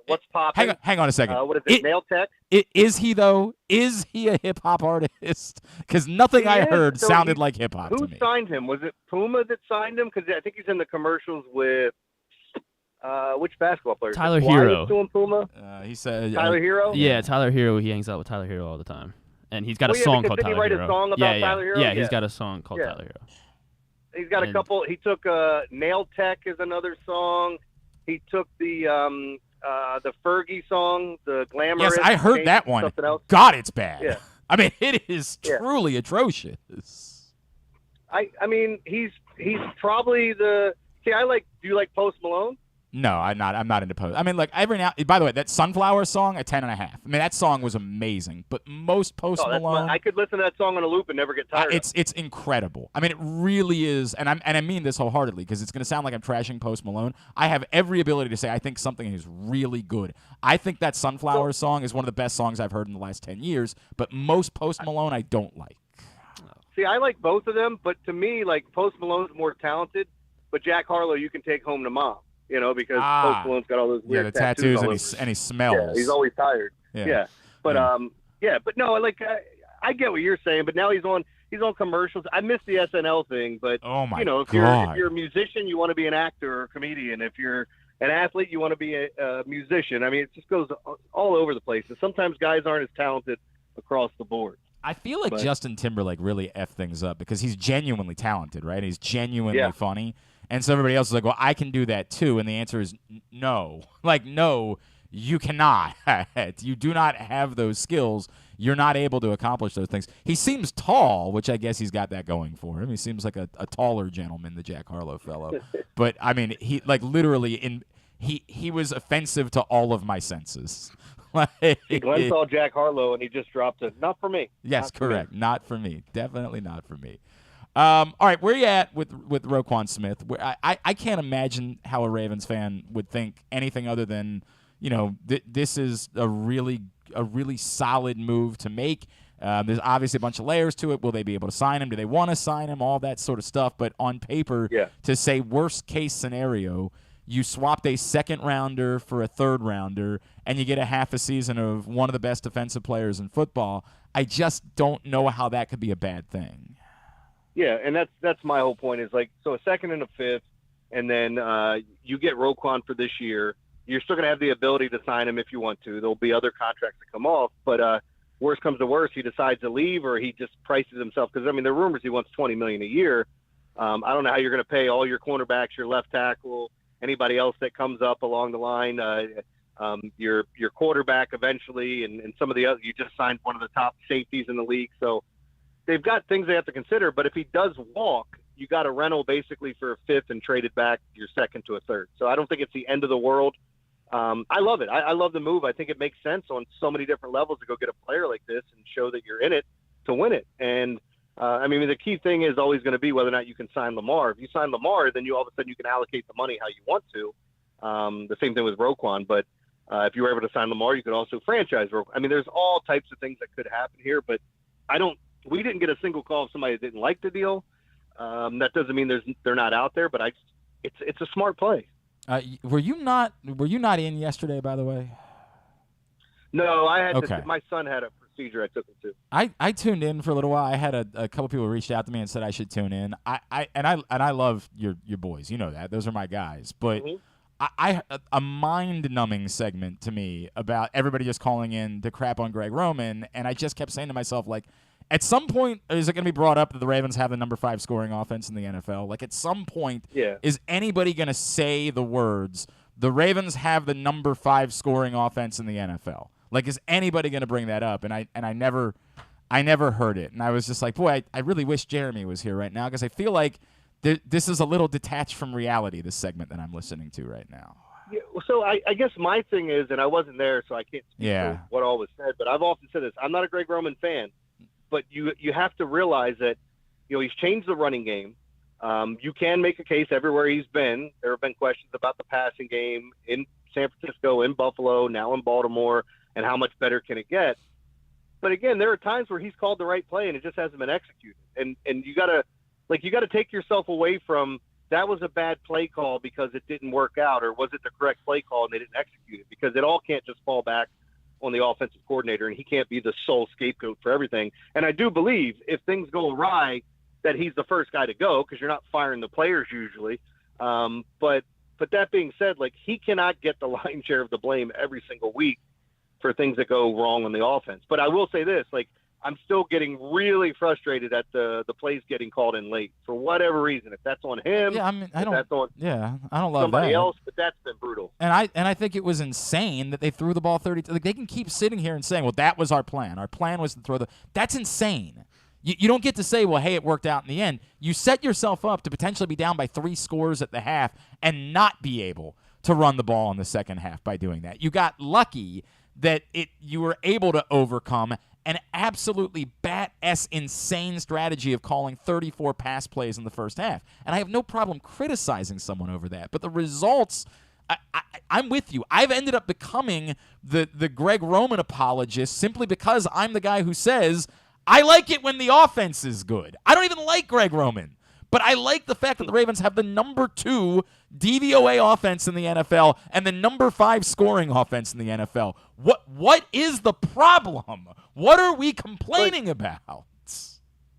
Speaker 8: What's popping?
Speaker 1: Hang on a second.
Speaker 8: What is it, Nail Tech?
Speaker 1: Is he, though? Is he a hip-hop artist? Because nothing I heard sounded like hip-hop to me.
Speaker 8: Who signed him? Was it Puma that signed him? Because I think he's in the commercials with which basketball player?
Speaker 2: Tyler Hero.
Speaker 8: Doing Puma?
Speaker 1: He said
Speaker 8: Tyler Hero?
Speaker 2: Yeah, Tyler Hero. He hangs out with Tyler Hero all the time. And he's got a song called Tyler Hero.
Speaker 8: Did he write a song about Tyler Hero?
Speaker 2: Yeah, he's got a song called Tyler Hero.
Speaker 8: He's got a couple. He took Nail Tech is another song. He took the Fergie song, the Glamorous.
Speaker 1: Yes, I heard that one. God, it's bad. Yeah. I mean, it is truly atrocious.
Speaker 8: I mean, he's probably the. See, do you like Post Malone?
Speaker 1: No, I'm not into Post. I mean, like every now. By the way, that Sunflower song, a 10.5. I mean, that song was amazing. But most Post Malone,
Speaker 8: I could listen to that song on a loop and never get tired.
Speaker 1: It's incredible. I mean, it really is, and I mean this wholeheartedly because it's going to sound like I'm trashing Post Malone. I have every ability to say I think something is really good. I think that Sunflower song is one of the best songs I've heard in the last 10 years. But most Post Malone, I don't like.
Speaker 8: See, I like both of them, but to me, like Post Malone's more talented. But Jack Harlow, you can take home to mom. Because Post Malone's got all those weird
Speaker 1: tattoos and he smells.
Speaker 8: Yeah, he's always tired. Yeah. But but no, I get what you're saying. But now he's on commercials. I miss the SNL thing, but
Speaker 1: oh my
Speaker 8: if
Speaker 1: God.
Speaker 8: you're a musician, you want to be an actor or a comedian. If you're an athlete, you want to be a musician. I mean, it just goes all over the place. And sometimes guys aren't as talented across the board.
Speaker 1: I feel like Justin Timberlake really effed things up because he's genuinely talented, right? He's genuinely funny. And so everybody else is like, well, I can do that too. And the answer is no. Like, no, you cannot. You do not have those skills. You're not able to accomplish those things. He seems tall, which I guess he's got that going for him. He seems like a taller gentleman, the Jack Harlow fellow. But, I mean, he literally he was offensive to all of my senses.
Speaker 8: Glenn saw Jack Harlow, and he just dropped it. Not for me.
Speaker 1: Yes, correct. Not for me. Definitely not for me. All right, where are you at with Roquan Smith? I can't imagine how a Ravens fan would think anything other than, this is a really solid move to make. There's obviously a bunch of layers to it. Will they be able to sign him? Do they want to sign him? All that sort of stuff. But on paper, to say worst case scenario, you swapped a second rounder for a third rounder, and you get a half a season of one of the best defensive players in football. I just don't know how that could be a bad thing.
Speaker 8: Yeah, and that's my whole point is so a second and a fifth, and then you get Roquan for this year. You're still going to have the ability to sign him if you want to. There'll be other contracts that come off, but worst comes to worst, he decides to leave or he just prices himself because, I mean, there are rumors he wants $20 million a year. I don't know how you're going to pay all your cornerbacks, your left tackle, anybody else that comes up along the line, your quarterback eventually, and some of the other. You just signed one of the top safeties in the league, so they've got things they have to consider. But if he does walk, you got a rental basically for a fifth and traded back your second to a third. So I don't think it's the end of the world. I love it. I love the move. I think it makes sense on so many different levels to go get a player like this and show that you're in it to win it. And I mean, the key thing is always going to be whether or not you can sign Lamar. If you sign Lamar, then all of a sudden you can allocate the money how you want to. The same thing with Roquan, but if you were able to sign Lamar, you could also franchise Roquan. I mean, there's all types of things that could happen here, but we didn't get a single call of somebody that didn't like the deal. That doesn't mean they're not out there, but it's a smart play.
Speaker 1: Were you not in yesterday, by the way?
Speaker 8: No, I had
Speaker 1: okay.
Speaker 8: My son had a procedure I took him to.
Speaker 1: I tuned in for a little while. I had a couple people reached out to me and said I should tune in. I love your boys. You know that. Those are my guys. But a mind-numbing segment to me about everybody just calling in to crap on Greg Roman, and I just kept saying to myself, like, at some point, is it going to be brought up that the Ravens have the number 5 scoring offense in the NFL? Like, at some point, is anybody going to say the words, the Ravens have the number 5 scoring offense in the NFL? Like, is anybody going to bring that up? And I never heard it. And I was just like, boy, I really wish Jeremy was here right now, because I feel like this is a little detached from reality, this segment that I'm listening to right now.
Speaker 8: Yeah, so I guess my thing is, and I wasn't there, so I can't speak to what all was said, but I've often said this. I'm not a Greg Roman fan. But you have to realize that, he's changed the running game. You can make a case everywhere he's been. There have been questions about the passing game in San Francisco, in Buffalo, now in Baltimore, and how much better can it get. But again, there are times where he's called the right play and it just hasn't been executed. And you gotta take yourself away from that was a bad play call because it didn't work out, or was it the correct play call and they didn't execute it? Because it all can't just fall back on the offensive coordinator, and he can't be the sole scapegoat for everything. And I do believe if things go awry, that he's the first guy to go, because you're not firing the players usually. But that being said, like, he cannot get the lion's share of the blame every single week for things that go wrong on the offense. But I will say this, like, I'm still getting really frustrated at the plays getting called in late for whatever reason. If that's on him,
Speaker 1: I don't love
Speaker 8: somebody
Speaker 1: that.
Speaker 8: else, but that's been brutal.
Speaker 1: And I think it was insane that they threw the ball 30. Like, they can keep sitting here and saying, well, that was our plan. Our plan was to throw that's insane. You don't get to say, well, hey, it worked out in the end. You set yourself up to potentially be down by 3 scores at the half and not be able to run the ball in the second half by doing that. You got lucky that you were able to overcome an absolutely bat-ass insane strategy of calling 34 pass plays in the first half. And I have no problem criticizing someone over that. But the results, I'm with you. I've ended up becoming the Greg Roman apologist simply because I'm the guy who says, I like it when the offense is good. I don't even like Greg Roman. But I like the fact that the Ravens have the number 2 DVOA offense in the NFL and the number 5 scoring offense in the NFL. What is the problem? What are we complaining about?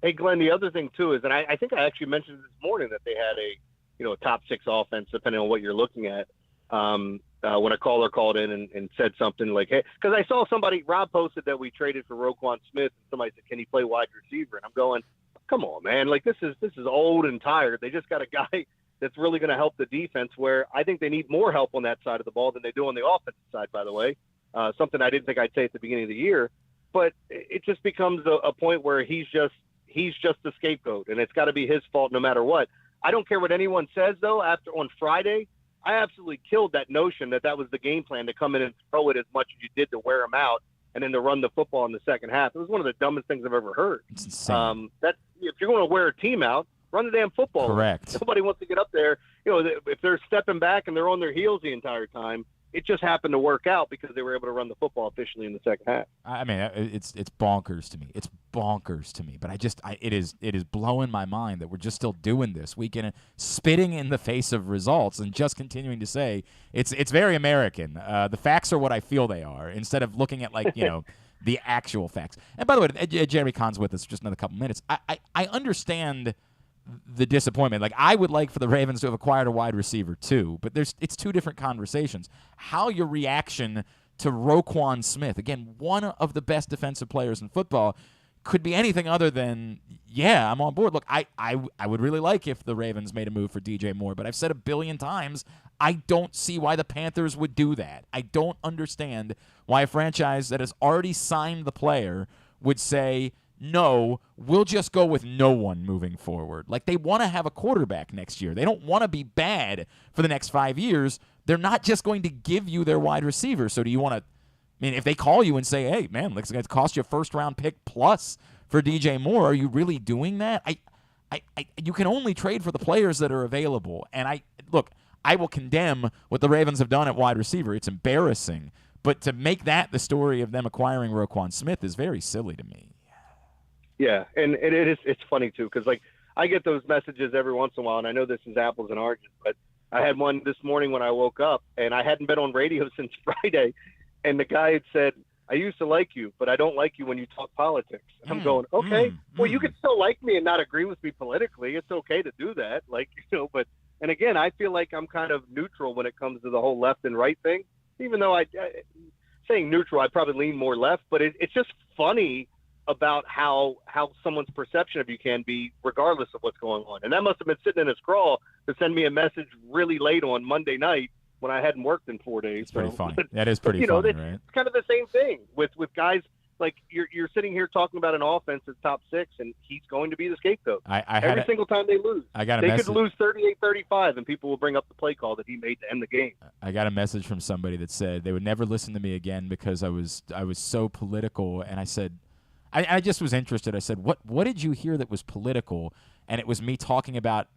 Speaker 8: Hey, Glenn, the other thing, too, is, and I think I actually mentioned this morning that they had a top 6 offense, depending on what you're looking at, when a caller called in and said something like, hey, because I saw Rob posted that we traded for Roquan Smith, and somebody said, can he play wide receiver? And I'm going, come on, man. Like, this is old and tired. They just got a guy that's really going to help the defense, where I think they need more help on that side of the ball than they do on the offensive side, by the way. Something I didn't think I'd say at the beginning of the year. But it just becomes a point where he's just the scapegoat, and it's got to be his fault no matter what. I don't care what anyone says, though. On Friday, I absolutely killed that notion that was the game plan, to come in and throw it as much as you did to wear him out, and then to run the football in the second half. It was one of the dumbest things I've ever heard.
Speaker 1: It's insane.
Speaker 8: If you're going to wear a team out, run the damn football.
Speaker 1: Correct.
Speaker 8: Nobody wants to get up there. If they're stepping back and they're on their heels the entire time, it just happened to work out because they were able to run the football efficiently in the second half.
Speaker 1: I mean, it's bonkers to me. It's bonkers to me. But it is blowing my mind that we're just still doing this week in, spitting in the face of results and just continuing to say it's very American. The facts are what I feel they are, instead of looking at the actual facts. And by the way, Jeremy Conn's with us for just another couple minutes. I understand the disappointment. Like, I would like for the Ravens to have acquired a wide receiver too, but it's 2 different conversations. How your reaction to Roquan Smith, again, one of the best defensive players in football, could be anything other than, yeah, I'm on board. Look, I would really like if the Ravens made a move for DJ Moore, but I've said 1 billion times, I don't see why the Panthers would do that. I don't understand why a franchise that has already signed the player would say, no, we'll just go with no one moving forward. Like, they want to have a quarterback next year. They don't want to be bad for the next 5 years, they're not just going to give you their wide receiver. So do you want to? I mean, if they call you and say, "Hey, man, it's going to cost you a first-round pick plus for DJ Moore," are you really doing that? You can only trade for the players that are available. And I will condemn what the Ravens have done at wide receiver. It's embarrassing. But to make that the story of them acquiring Roquan Smith is very silly to me.
Speaker 8: Yeah, and it's funny too, because like I get those messages every once in a while, and I know this is apples and oranges, but I had one this morning when I woke up, and I hadn't been on radio since Friday, and the guy had said, "I used to like you, but I don't like you when you talk politics." I'm going, okay, well, you can still like me and not agree with me politically. It's okay to do that, but and again, I feel like I'm kind of neutral when it comes to the whole left and right thing, even though saying neutral, I probably lean more left, but it's just funny about how someone's perception of you can be regardless of what's going on. And that must have been sitting in his crawl to send me a message really late on Monday night when I hadn't worked in 4 days.
Speaker 1: It's pretty funny. That is pretty funny, right?
Speaker 8: It's kind of the same thing with guys like you're sitting here talking about an offense that's top 6, and he's going to be the scapegoat. Every single time they lose. They could lose 38-35, and people will bring up the play call that he made to end the game.
Speaker 1: I got a message from somebody that said they would never listen to me again because I was so political, and I said, I just was interested. I said, what did you hear that was political? And it was me talking about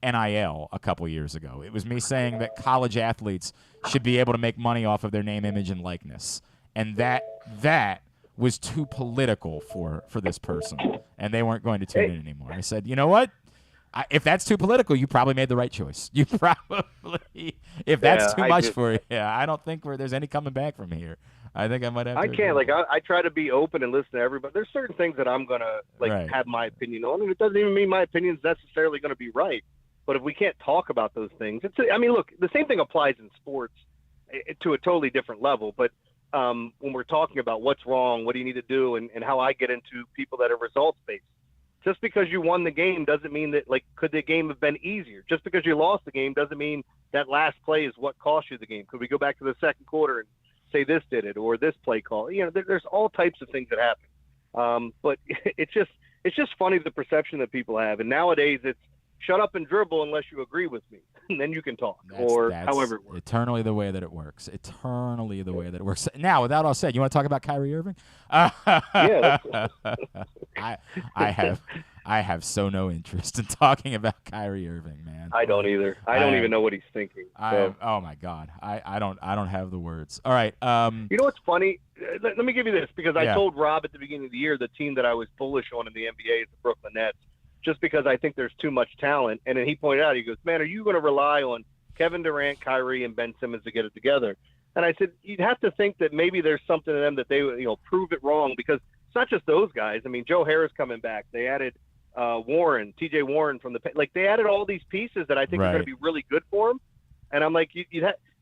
Speaker 1: NIL a couple years ago. It was me saying that college athletes should be able to make money off of their name, image, and likeness. And that was too political for this person, and they weren't going to tune in anymore. I said, you know what? If that's too political, you probably made the right choice. You probably, if that's too much for you, I don't think there's any coming back from here. I think I might have to.
Speaker 8: I can't. I try to be open and listen to everybody. There's certain things that I'm going to have my opinion on, and it doesn't even mean my opinion is necessarily going to be right. But if we can't talk about those things, look, the same thing applies in sports to a totally different level. But when we're talking about what's wrong, what do you need to do, and how I get into people that are results-based. Just because you won the game doesn't mean that, could the game have been easier? Just because you lost the game doesn't mean that last play is what cost you the game. Could we go back to the second quarter and say this did it or this play call? There's all types of things that happen. But it's just funny the perception that people have. And nowadays it's shut up and dribble unless you agree with me, and then you can talk, or however it works.
Speaker 1: Eternally the way that it works. Eternally the way that it works. Now, with that all said, you want to talk about Kyrie Irving?
Speaker 8: Yeah.
Speaker 1: I have so no interest in talking about Kyrie Irving, man.
Speaker 8: I don't either. I don't even know what he's thinking.
Speaker 1: Oh my God, I don't have the words. All right.
Speaker 8: You know what's funny? Let me give you this, because I told Rob at the beginning of the year the team that I was bullish on in the NBA is the Brooklyn Nets, just because I think there's too much talent. And then he pointed out, he goes, "Man, are you going to rely on Kevin Durant, Kyrie, and Ben Simmons to get it together?" And I said, you'd have to think that maybe there's something in them that they prove it wrong, because it's not just those guys. I mean, Joe Harris coming back. They added Warren, TJ Warren from they added all these pieces that I think are going to be really good for them. And I'm like,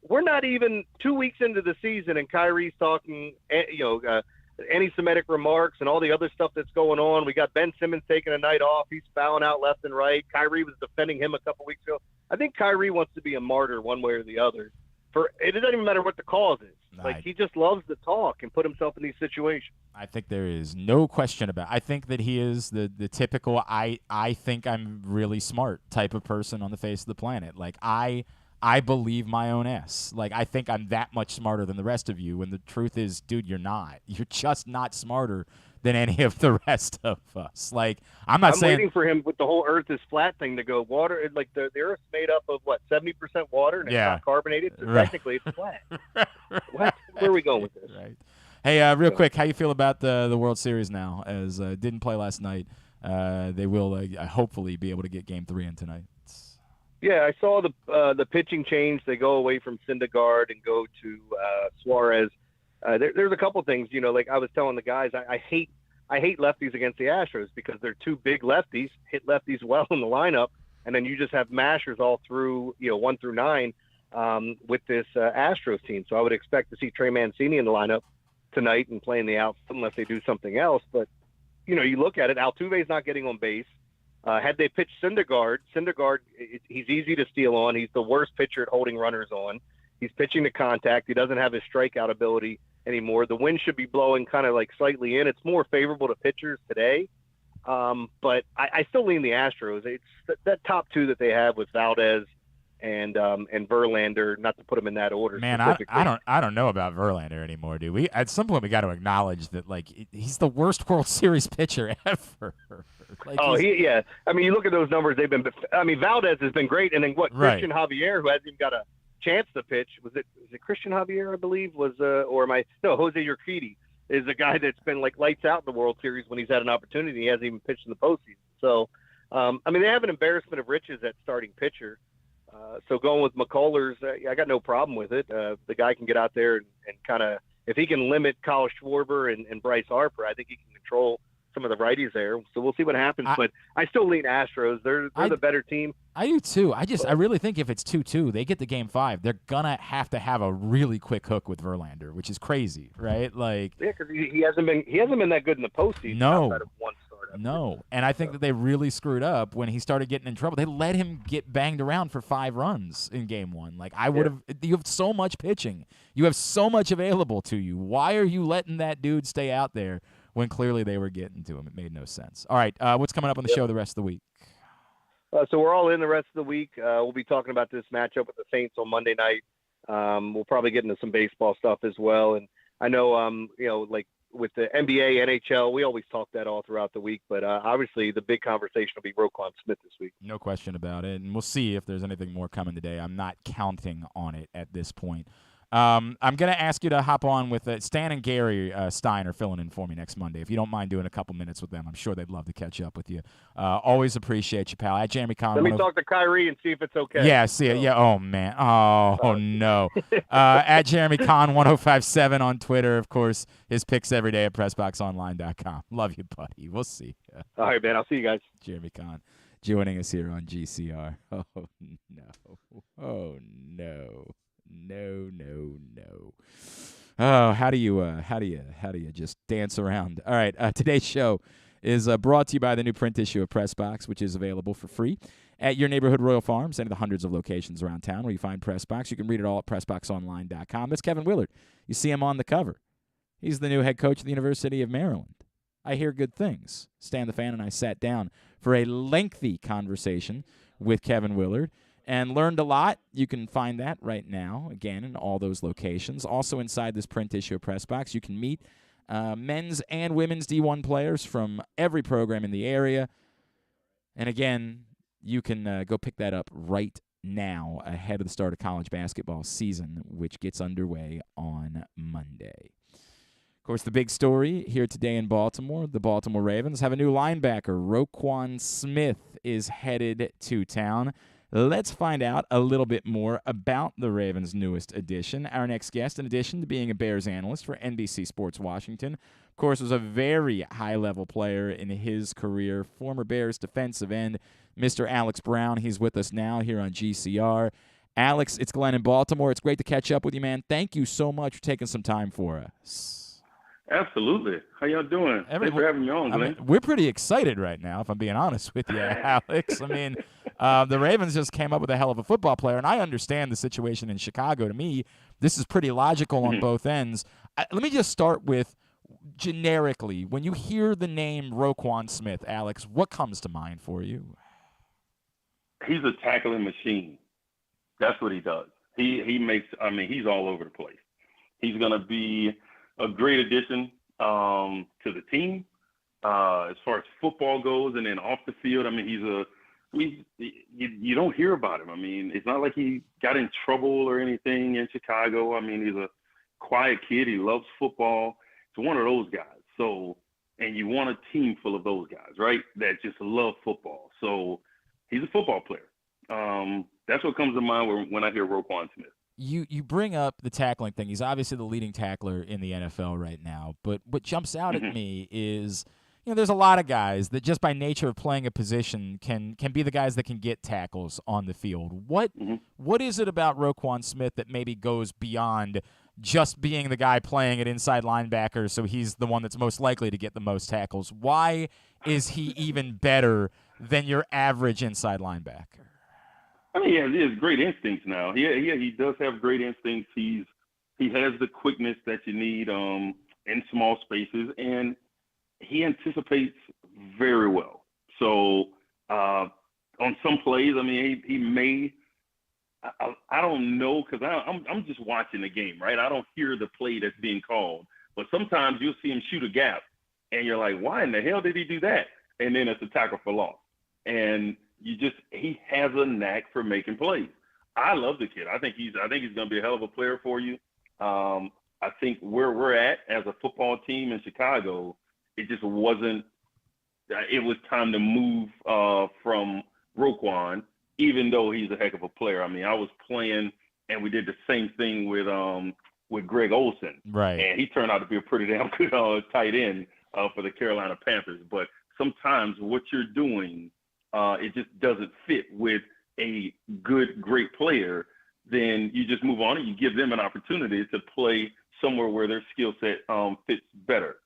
Speaker 8: we're not even 2 weeks into the season, and Kyrie's talking, anti-Semitic remarks and all the other stuff that's going on. We got Ben Simmons taking a night off. He's fouling out left and right. Kyrie was defending him a couple weeks ago. I think Kyrie wants to be a martyr one way or the other. It doesn't even matter what the cause is. He just loves to talk and put himself in these situations.
Speaker 1: I think there is no question about it. I think that he is the typical I think I'm really smart type of person on the face of the planet. I believe my own ass. I think I'm that much smarter than the rest of you, when the truth is, dude, you're not. You're just not smarter than any of the rest of us. I'm
Speaker 8: waiting for him with the whole Earth is flat thing to go. Water, the Earth's made up of 70% water, and it's not carbonated, so technically it's flat. Where are we going with this?
Speaker 1: Right. Hey, real quick, how you feel about the World Series now? As didn't play last night, they will hopefully be able to get Game 3 in tonight.
Speaker 8: Yeah, I saw the pitching change. They go away from Syndergaard and go to Suarez. There's a couple things, I was telling the guys, I hate lefties against the Astros because they're two big lefties, hit lefties well in the lineup, and then you just have mashers all through 1 through 9 with this Astros team. So I would expect to see Trey Mancini in the lineup tonight and playing the outfield unless they do something else. But you look at it, Altuve's not getting on base. Had they pitched Syndergaard, he's easy to steal on. He's the worst pitcher at holding runners on. He's pitching to contact. He doesn't have his strikeout ability anymore. The wind should be blowing kind of slightly in. It's more favorable to pitchers today. But I still lean the Astros. It's that top two that they have with Valdez and Verlander, not to put them in that order.
Speaker 1: Man,
Speaker 8: specifically.
Speaker 1: I don't know about Verlander anymore, dude. We at some point we got to acknowledge that like he's the worst World Series pitcher ever. Like,
Speaker 8: yeah. I mean, you look at those numbers; they've been. I mean, Valdez has been great, and then what?
Speaker 1: Right.
Speaker 8: Christian Javier, who hasn't even got a chance to pitch. Was it Christian Javier? I believe Jose Urquidy is a guy that's been like lights out in the World Series when he's had an opportunity. He hasn't even pitched in the postseason. So, I mean, they have an embarrassment of riches at starting pitcher. So going with McCullers, I got no problem with it. The guy can get out there and kind of, if he can limit Kyle Schwarber and Bryce Harper, I think he can control some of the righties there. So we'll see what happens. But I still lean Astros. They're the better team.
Speaker 1: I do too. I really think if it's 2-2, they get to Game 5. They're gonna have to have a really quick hook with Verlander, which is crazy, right? Like,
Speaker 8: yeah, because he hasn't been that good in the postseason.
Speaker 1: No.
Speaker 8: Outside of one start.
Speaker 1: No, and I think that they really screwed up when he started getting in trouble. They let him get banged around for 5 runs in Game 1. Like, I would have. You have so much pitching. You have so much available to you. Why are you letting that dude stay out there when clearly they were getting to him? It made no sense. All right, what's coming up on the show the rest of the week?
Speaker 8: So we're all in the rest of the week. We'll be talking about this matchup with the Saints on Monday night. We'll probably get into some baseball stuff as well. And I know, like with the NBA, NHL, we always talk that all throughout the week. But obviously, the big conversation will be Roquan Smith this week.
Speaker 1: No question about it. And we'll see if there's anything more coming today. I'm not counting on it at this point. I'm going to ask you to hop on with Stan and Gary Stein are filling in for me next Monday. If you don't mind doing a couple minutes with them, I'm sure they'd love to catch up with you. Always appreciate you, pal. At Jeremy Conn.
Speaker 8: Let me talk to Kyrie and see if it's okay.
Speaker 1: Yeah, see it. Yeah. Oh, man. Oh, no. At Jeremy Conn 1057 on Twitter. Of course, his picks every day at PressBoxOnline.com. Love you, buddy. We'll see.
Speaker 8: All right, man. I'll see you guys.
Speaker 1: Jeremy Conn joining us here on GCR. Oh, no. Oh, no. No. Oh, how do you just dance around? All right, today's show is brought to you by the new print issue of PressBox, which is available for free at your neighborhood Royal Farms and the hundreds of locations around town where you find PressBox. You can read it all at PressBoxOnline.com. That's Kevin Willard. You see him on the cover. He's the new head coach of the University of Maryland. I hear good things. Stan the Fan and I sat down for a lengthy conversation with Kevin Willard and learned a lot. You can find that right now, again, in all those locations. Also inside this print issue of PressBox, you can meet men's and women's D1 players from every program in the area. And again, you can go pick that up right now ahead of the start of college basketball season, which gets underway on Monday. Of course, the big story here today in Baltimore, the Baltimore Ravens have a new linebacker. Roquan Smith is headed to town. Let's find out a little bit more about the Ravens' newest addition. Our next guest, in addition to being a Bears analyst for NBC Sports Washington, of course, was a very high-level player in his career, former Bears defensive end, Mr. Alex Brown. He's with us now here on GCR. Alex, it's Glenn in Baltimore. It's great to catch up with you, man. Thank you so much for taking some time for us.
Speaker 9: Absolutely. How y'all doing? Thanks for having me on, Glenn.
Speaker 1: We're pretty excited right now, if I'm being honest with you, Alex. I mean, the Ravens just came up with a hell of a football player, and I understand the situation in Chicago. To me, this is pretty logical on both ends. Let me just start with, generically, when you hear the name Roquan Smith, Alex, what comes to mind for you?
Speaker 9: He's a tackling machine. That's what he does. He makes, I mean, he's all over the place. He's going to be a great addition to the team as far as football goes, and then off the field. I mean, you don't hear about him. I mean, it's not like he got in trouble or anything in Chicago. I mean, he's a quiet kid. He loves football. It's one of those guys. So, and you want a team full of those guys, right? That just love football. So he's a football player. That's what comes to mind when I hear Roquan Smith.
Speaker 1: You bring up the tackling thing. He's obviously the leading tackler in the NFL right now. But what jumps out at me is, there's a lot of guys that just by nature of playing a position can be the guys that can get tackles on the field. What is it about Roquan Smith that maybe goes beyond just being the guy playing at inside linebacker, so he's the one that's most likely to get the most tackles? Why is he even better than your average inside linebacker?
Speaker 9: I mean, he has great instincts now. He does have great instincts. He has the quickness that you need in small spaces, and he anticipates very well. So on some plays, I mean, he may I don't know because I'm just watching the game, right? I don't hear the play that's being called, but sometimes you'll see him shoot a gap, and you're like, why in the hell did he do that? And then it's a tackle for loss, and he has a knack for making plays. I love the kid. I think he's going to be a hell of a player for you. I think where we're at as a football team in Chicago, it just wasn't. It was time to move from Roquan, even though he's a heck of a player. I mean, I was playing, and we did the same thing with Greg Olsen,
Speaker 1: right?
Speaker 9: And he turned out to be a pretty damn good tight end for the Carolina Panthers. But sometimes what you're doing, it just doesn't fit with a great player. Then you just move on and you give them an opportunity to play somewhere where their skill set fits better.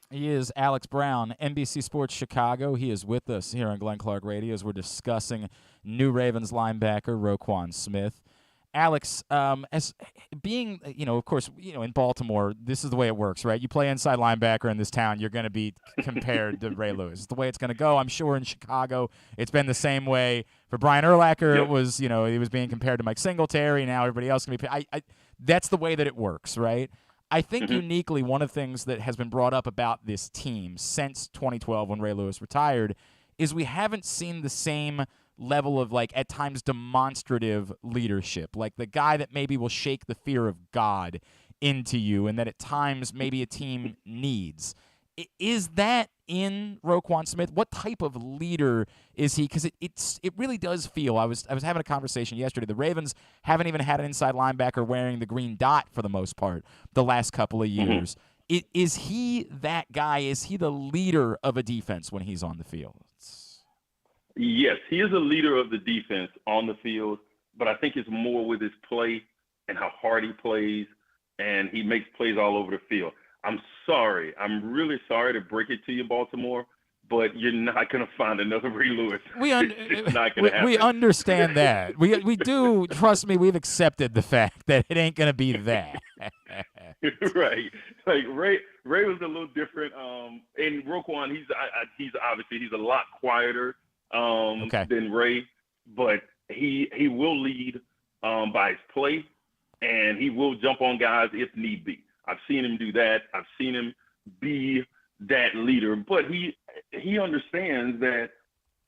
Speaker 1: He is Alex Brown, NBC Sports Chicago. He is with us here on Glenn Clark Radio as we're discussing new Ravens linebacker Roquan Smith. Alex, as being, of course, in Baltimore, this is the way it works, right? You play inside linebacker in this town, you're going to be compared to Ray Lewis. It's the way it's going to go. I'm sure in Chicago, it's been the same way for Brian Urlacher. Yep. It was, he was being compared to Mike Singletary. Now everybody else can be. That's the way that it works, right? I think uniquely one of the things that has been brought up about this team since 2012 when Ray Lewis retired is we haven't seen the same level of, at times demonstrative leadership, like the guy that maybe will shake the fear of God into you and that at times maybe a team needs. Is that in Roquan Smith? What type of leader is he? Because it really does feel. I was having a conversation yesterday. The Ravens haven't even had an inside linebacker wearing the green dot for the most part the last couple of years. Is he that guy? Is he the leader of a defense when he's on the field?
Speaker 9: Yes, he is a leader of the defense on the field, but I think it's more with his play and how hard he plays, and he makes plays all over the field. I'm sorry. I'm really sorry to break it to you, Baltimore, but you're not going to find another Ray Lewis. It's not going to happen.
Speaker 1: We understand that. We do. Trust me, we've accepted the fact that it ain't going to be that.
Speaker 9: Right. Like Ray was a little different. And Roquan, he's a lot quieter than Ray, but he will lead by his play, and he will jump on guys if need be. I've seen him do that. I've seen him be that leader, but he understands that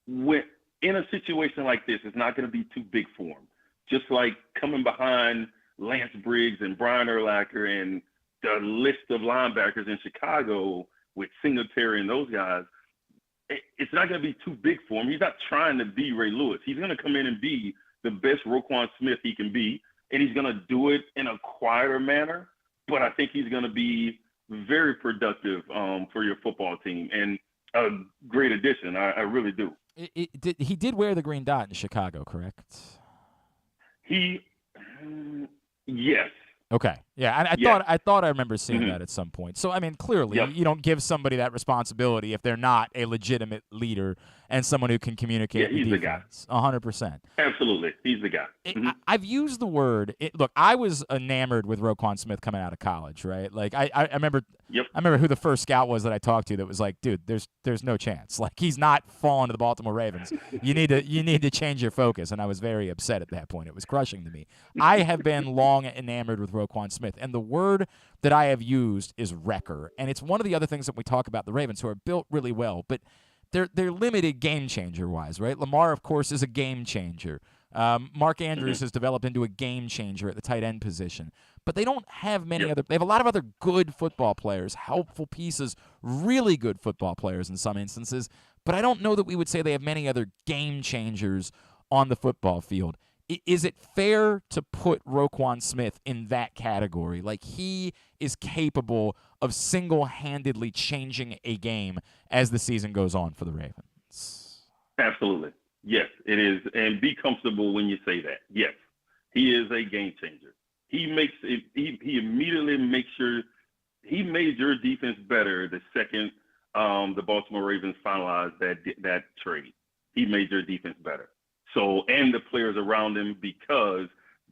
Speaker 9: when in a situation like this, it's not going to be too big for him. Just like coming behind Lance Briggs and Brian Urlacher and the list of linebackers in Chicago with Singletary and those guys, it's not going to be too big for him. He's not trying to be Ray Lewis. He's going to come in and be the best Roquan Smith he can be, and he's going to do it in a quieter manner. But I think he's going to be very productive for your football team and a great addition. I really do.
Speaker 1: He did wear the green dot in Chicago, correct?
Speaker 9: Yes.
Speaker 1: Okay. Yeah, I thought I remember seeing that at some point. So I mean, clearly, you don't give somebody that responsibility if they're not a legitimate leader and someone who can communicate.
Speaker 9: Yeah, he's the guy.
Speaker 1: 100%.
Speaker 9: Absolutely, he's the guy.
Speaker 1: I've used the word. Look, I was enamored with Roquan Smith coming out of college, right? Like I remember.
Speaker 9: Yep.
Speaker 1: I remember who the first scout was that I talked to that was like, dude, there's no chance. Like he's not falling to the Baltimore Ravens. You need to change your focus. And I was very upset at that point. It was crushing to me. I have been long enamored with Roquan Smith, and the word that I have used is wrecker. And it's one of the other things that we talk about the Ravens, who are built really well, but they're limited game changer wise, right? Lamar, of course, is a game changer. Mark Andrews has developed into a game changer at the tight end position, but they don't have many other. They have a lot of other good football players, helpful pieces, really good football players in some instances, but I don't know that we would say they have many other game changers on the football field. Is it fair to put Roquan Smith in that category? Like he is capable of single-handedly changing a game as the season goes on for the Ravens?
Speaker 9: Absolutely. Yes, it is. And be comfortable when you say that. Yes, he is a game changer. He immediately makes sure he made your defense better the second the Baltimore Ravens finalized that trade. He made your defense better. So, and the players around him, because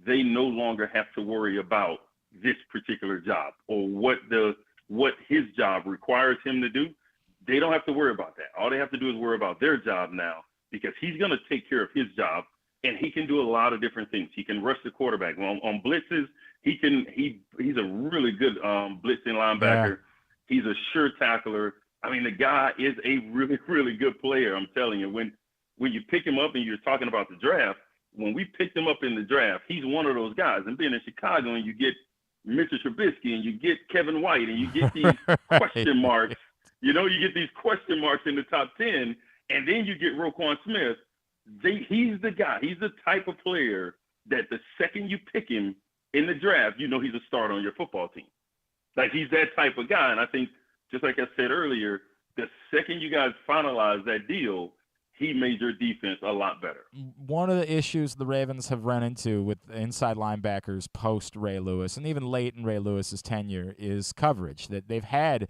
Speaker 9: they no longer have to worry about this particular job or what his job requires him to do. They don't have to worry about that. All they have to do is worry about their job now, because he's going to take care of his job and he can do a lot of different things. He can rush the quarterback. On blitzes, he's a really good blitzing linebacker.
Speaker 1: Yeah.
Speaker 9: He's a sure tackler. I mean, the guy is a really, really good player. I'm telling you, when you pick him up and you're talking about the draft, when we picked him up in the draft, he's one of those guys. And being in Chicago, and you get Mitchell Trubisky, and you get Kevin White, and you get these question marks. You get these question marks in the top 10, and then you get Roquan Smith. He's the guy. He's the type of player that the second you pick him in the draft, he's a starter on your football team. Like, he's that type of guy. And I think, just like I said earlier, the second you guys finalize that deal, he made your defense a lot better.
Speaker 1: One of the issues the Ravens have run into with inside linebackers post Ray Lewis, and even late in Ray Lewis's tenure, is coverage. That they've had,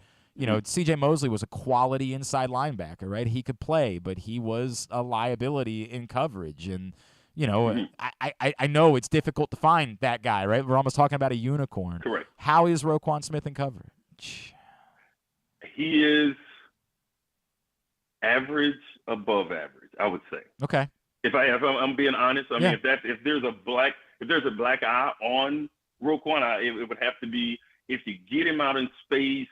Speaker 1: C.J. Mosley was a quality inside linebacker, right? He could play, but he was a liability in coverage. And, I know it's difficult to find that guy, right? We're almost talking about a unicorn.
Speaker 9: Correct.
Speaker 1: How is Roquan Smith in coverage?
Speaker 9: He is average, above average, I would say.
Speaker 1: Okay.
Speaker 9: If I'm being honest, I mean, if there's a black eye on Roquan, it would have to be if you get him out in space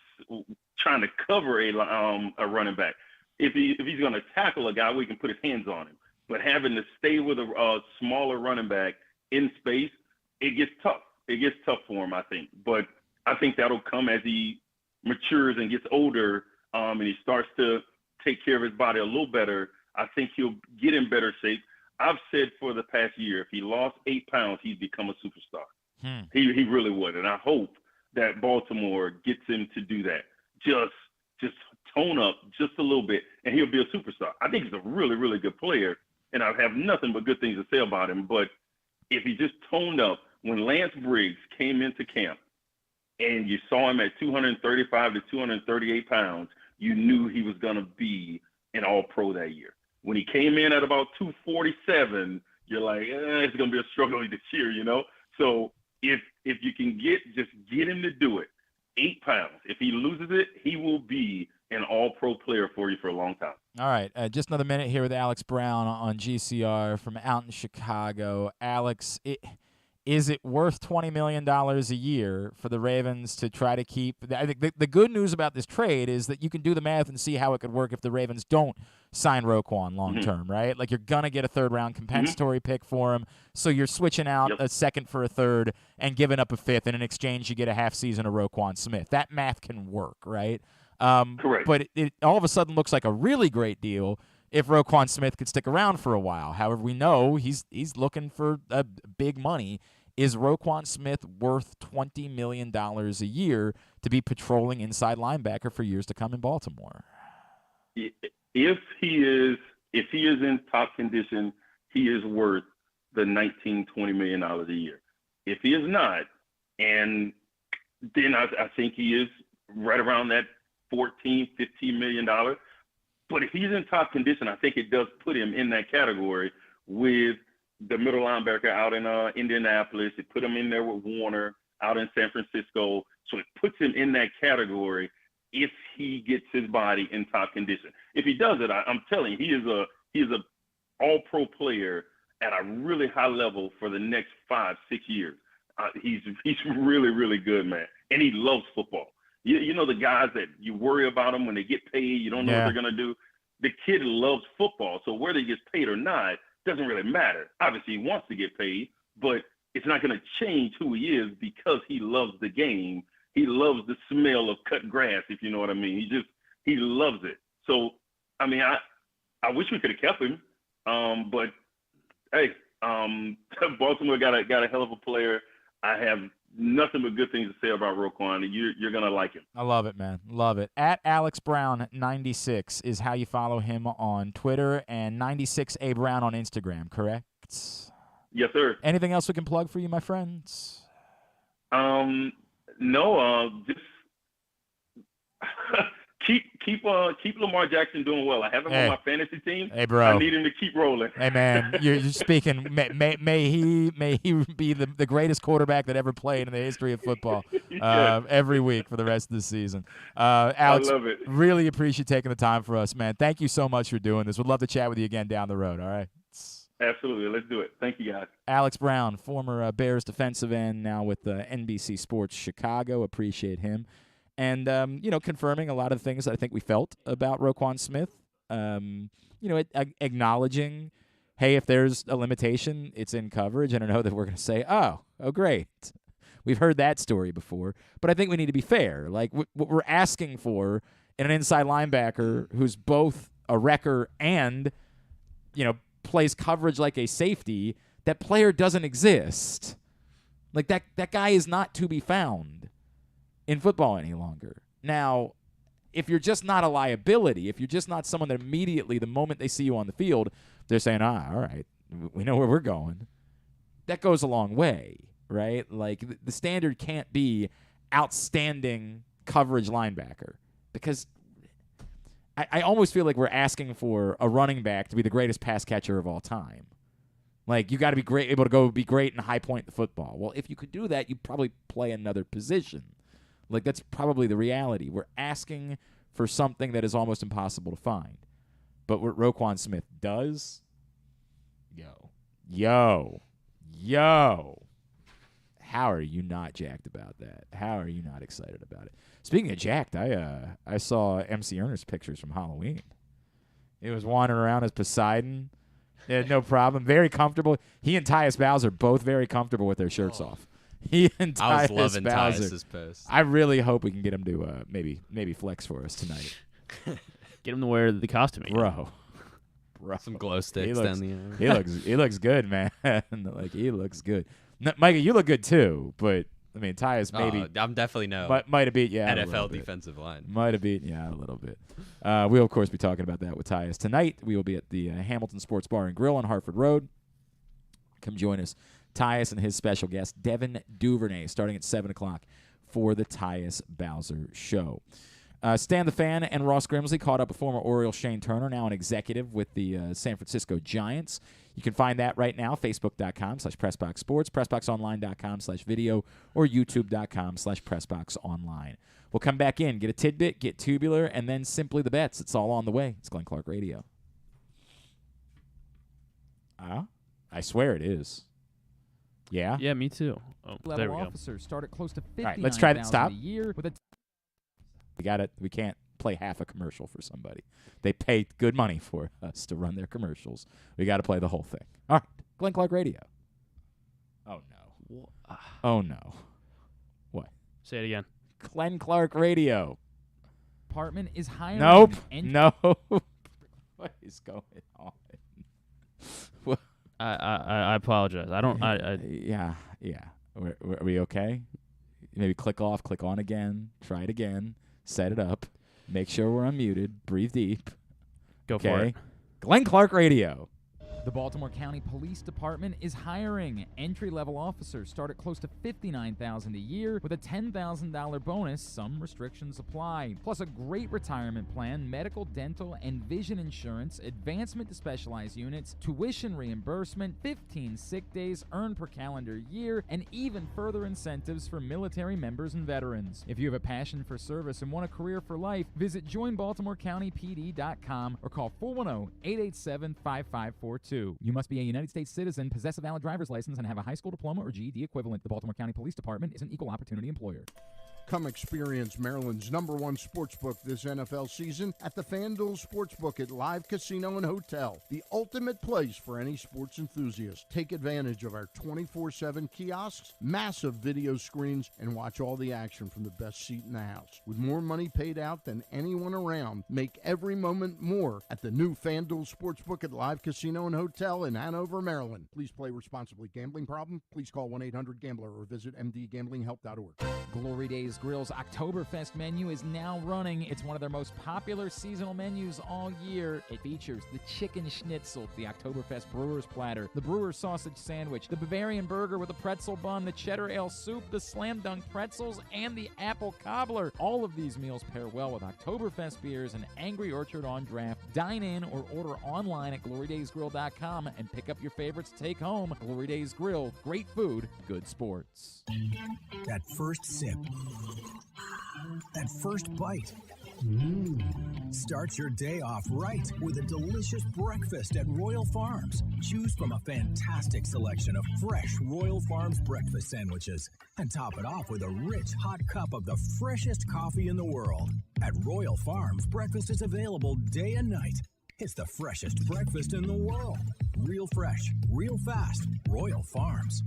Speaker 9: trying to cover a running back. If he's going to tackle a guy, we can put his hands on him. But having to stay with a smaller running back in space, it gets tough. It gets tough for him, I think. But I think that'll come as he matures and gets older, and he starts to take care of his body a little better. I think he'll get in better shape. I've said for the past year, if he lost 8 pounds, he'd become a superstar. He really would. And I hope that Baltimore gets him to do that. Just tone up just a little bit, and he'll be a superstar. I think he's a really, really good player, and I have nothing but good things to say about him. But if he just toned up, when Lance Briggs came into camp and you saw him at 235 to 238 pounds, you knew he was going to be an all-pro that year. When he came in at about 247, you're like, it's going to be a struggle this year, So if you can get him to do it, 8 pounds. If he loses it, he will be an all-pro player for you for a long time.
Speaker 1: All right, just another minute here with Alex Brown on GCR from out in Chicago. Alex, is it worth $20 million a year for the Ravens to try to keep – I think the good news about this trade is that you can do the math and see how it could work if the Ravens don't sign Roquan long-term, right? Like, you're going to get a third-round compensatory pick for him, so you're switching out a second for a third and giving up a fifth, and in exchange you get a half season of Roquan Smith. That math can work, right?
Speaker 9: Correct.
Speaker 1: But it all of a sudden looks like a really great deal if Roquan Smith could stick around for a while. However, we know he's looking for big money. Is Roquan Smith worth $20 million a year to be patrolling inside linebacker for years to come in Baltimore?
Speaker 9: If he is in top condition, he is worth the $19, $20 million a year. If he is not, and then I think he is right around that $14, $15 million. But if he's in top condition, I think it does put him in that category with the middle linebacker out in Indianapolis. It put him in there with Warner out in San Francisco. So it puts him in that category if he gets his body in top condition. If he does it, I'm telling you, he is a all-pro player at a really high level for the next 5-6 years. He's really, really good, man. And he loves football. You know the guys that you worry about them when they get paid, you don't know what they're going to do. The kid loves football, so whether he gets paid or not doesn't really matter. Obviously, he wants to get paid, but it's not going to change who he is because he loves the game. He loves the smell of cut grass, if you know what I mean. He loves it. So, I mean, I wish we could have kept him, but hey, Baltimore got a hell of a player. I have nothing but good things to say about Roquan. You're going to like him.
Speaker 1: I love it, man. Love it. At AlexBrown96 is how you follow him on Twitter, and 96A Brown on Instagram, correct?
Speaker 9: Yes, sir.
Speaker 1: Anything else we can plug for you, my friends?
Speaker 9: No, just keep Lamar Jackson doing well. I have him on my fantasy team.
Speaker 1: Hey, bro.
Speaker 9: I need him to keep rolling.
Speaker 1: Hey, man, you're speaking. May he be the greatest quarterback that ever played in the history of football. Every week for the rest of the season. Alex,
Speaker 9: I love it.
Speaker 1: Really appreciate you taking the time for us, man. Thank you so much for doing this. We'd love to chat with you again down the road. All right.
Speaker 9: Absolutely. Let's do it. Thank you, guys.
Speaker 1: Alex Brown, former Bears defensive end, now with NBC Sports Chicago. Appreciate him. And, confirming a lot of things that I think we felt about Roquan Smith. Acknowledging, hey, if there's a limitation, it's in coverage. And I know that we're going to say, oh, great. We've heard that story before. But I think we need to be fair. Like, what we're asking for in an inside linebacker who's both a wrecker and, plays coverage like a safety, that player doesn't exist. Like, that guy is not to be found in football any longer. Now, if you're just not a liability, if you're just not someone that immediately, the moment they see you on the field, they're saying, all right, we know where we're going, that goes a long way, right? Like, the standard can't be outstanding coverage linebacker, because I almost feel like we're asking for a running back to be the greatest pass catcher of all time. Like, you got to be able to go be great and high point the football. Well, if you could do that, you'd probably play another position. Like, that's probably the reality. We're asking for something that is almost impossible to find. But what Roquan Smith does, yo, how are you not jacked about that? How are you not excited about it? Speaking of jacked, I saw MC Ernest's pictures from Halloween. He was wandering around as Poseidon. He had no problem. Very comfortable. He and Tyus Bowser both very comfortable with their shirts off. He and Tyus
Speaker 10: I was loving
Speaker 1: Bowser.
Speaker 10: Tyus's post.
Speaker 1: I really hope we can get him to maybe flex for us tonight.
Speaker 2: Get him to wear the costume.
Speaker 1: Bro.
Speaker 10: Some glow sticks down the
Speaker 1: air. He looks good, man. Like, he looks good. No, Micah, you look good too, but I mean, Tyus maybe.
Speaker 10: I'm definitely
Speaker 1: might have beat you out
Speaker 10: NFL defensive line.
Speaker 1: Might have beaten you out a little bit. We'll, of course, be talking about that with Tyus. Tonight, we will be at the Hamilton Sports Bar and Grill on Hartford Road. Come join us. Tyus and his special guest, Devin Duvernay, starting at 7 o'clock for the Tyus Bowser Show. Stan the Fan and Ross Grimsley caught up with former Oriole Shane Turner, now an executive with the San Francisco Giants. You can find that right now, facebook.com/PressBoxSports, PressBoxOnline.com/video, or YouTube.com/PressBoxOnline. We'll come back in, get a tidbit, get tubular, and then simply the bets. It's all on the way. It's Glenn Clark Radio. I swear it is. Yeah?
Speaker 2: Yeah, me too. Oh, there we go.
Speaker 11: Officers start at close to $59,000
Speaker 1: all right, let's try that. Stop.
Speaker 11: a year with a
Speaker 1: We can't play half a commercial for somebody. They pay good money for us to run their commercials. We got to play the whole thing. All right, Glenn Clark Radio. Oh no. Oh no. What?
Speaker 2: Say it again.
Speaker 1: Glenn Clark Radio.
Speaker 11: Department is hiring.
Speaker 1: Nope. No. What is going on?
Speaker 2: I apologize. I don't.
Speaker 1: Yeah. Are we okay? Maybe click off, click on again, try it again, set it up, make sure we're unmuted, breathe deep.
Speaker 2: Go for it.
Speaker 1: Glenn Clark Radio.
Speaker 11: The Baltimore County Police Department is hiring. Entry-level officers start at close to $59,000 a year with a $10,000 bonus. Some restrictions apply. Plus a great retirement plan, medical, dental, and vision insurance, advancement to specialized units, tuition reimbursement, 15 sick days earned per calendar year, and even further incentives for military members and veterans. If you have a passion for service and want a career for life, visit joinbaltimorecountypd.com or call 410-887-5542. You must be a United States citizen, possess a valid driver's license, and have a high school diploma or GED equivalent. The Baltimore County Police Department is an equal opportunity employer.
Speaker 4: Come experience Maryland's #1 sportsbook this NFL season at the FanDuel Sportsbook at Live Casino and Hotel, the ultimate place for any sports enthusiast. Take advantage of our 24/7 kiosks, massive video screens, and watch all the action from the best seat in the house. With more money paid out than anyone around, make every moment more at the new FanDuel Sportsbook at Live Casino and Hotel in Hanover, Maryland. Please play responsibly. Gambling problem? Please call 1-800-GAMBLER or visit mdgamblinghelp.org.
Speaker 11: Glory Days Grill's Oktoberfest menu is now running. It's one of their most popular seasonal menus all year. It features the chicken schnitzel, the Oktoberfest brewer's platter, the brewer's sausage sandwich, the Bavarian burger with a pretzel bun, the cheddar ale soup, the slam dunk pretzels, and the apple cobbler. All of these meals pair well with Oktoberfest beers and Angry Orchard on draft. Dine in or order online at glorydaysgrill.com and pick up your favorites to take home. Glory Days Grill, great food, good sports.
Speaker 12: That first sip, that first bite, Start your day off right with a delicious breakfast at Royal Farms. Choose from a fantastic selection of fresh Royal Farms breakfast sandwiches and top it off with a rich hot cup of the freshest coffee in the world. At Royal Farms, breakfast is available day and night. It's the freshest breakfast in the world. Real fresh, real fast. Royal Farms.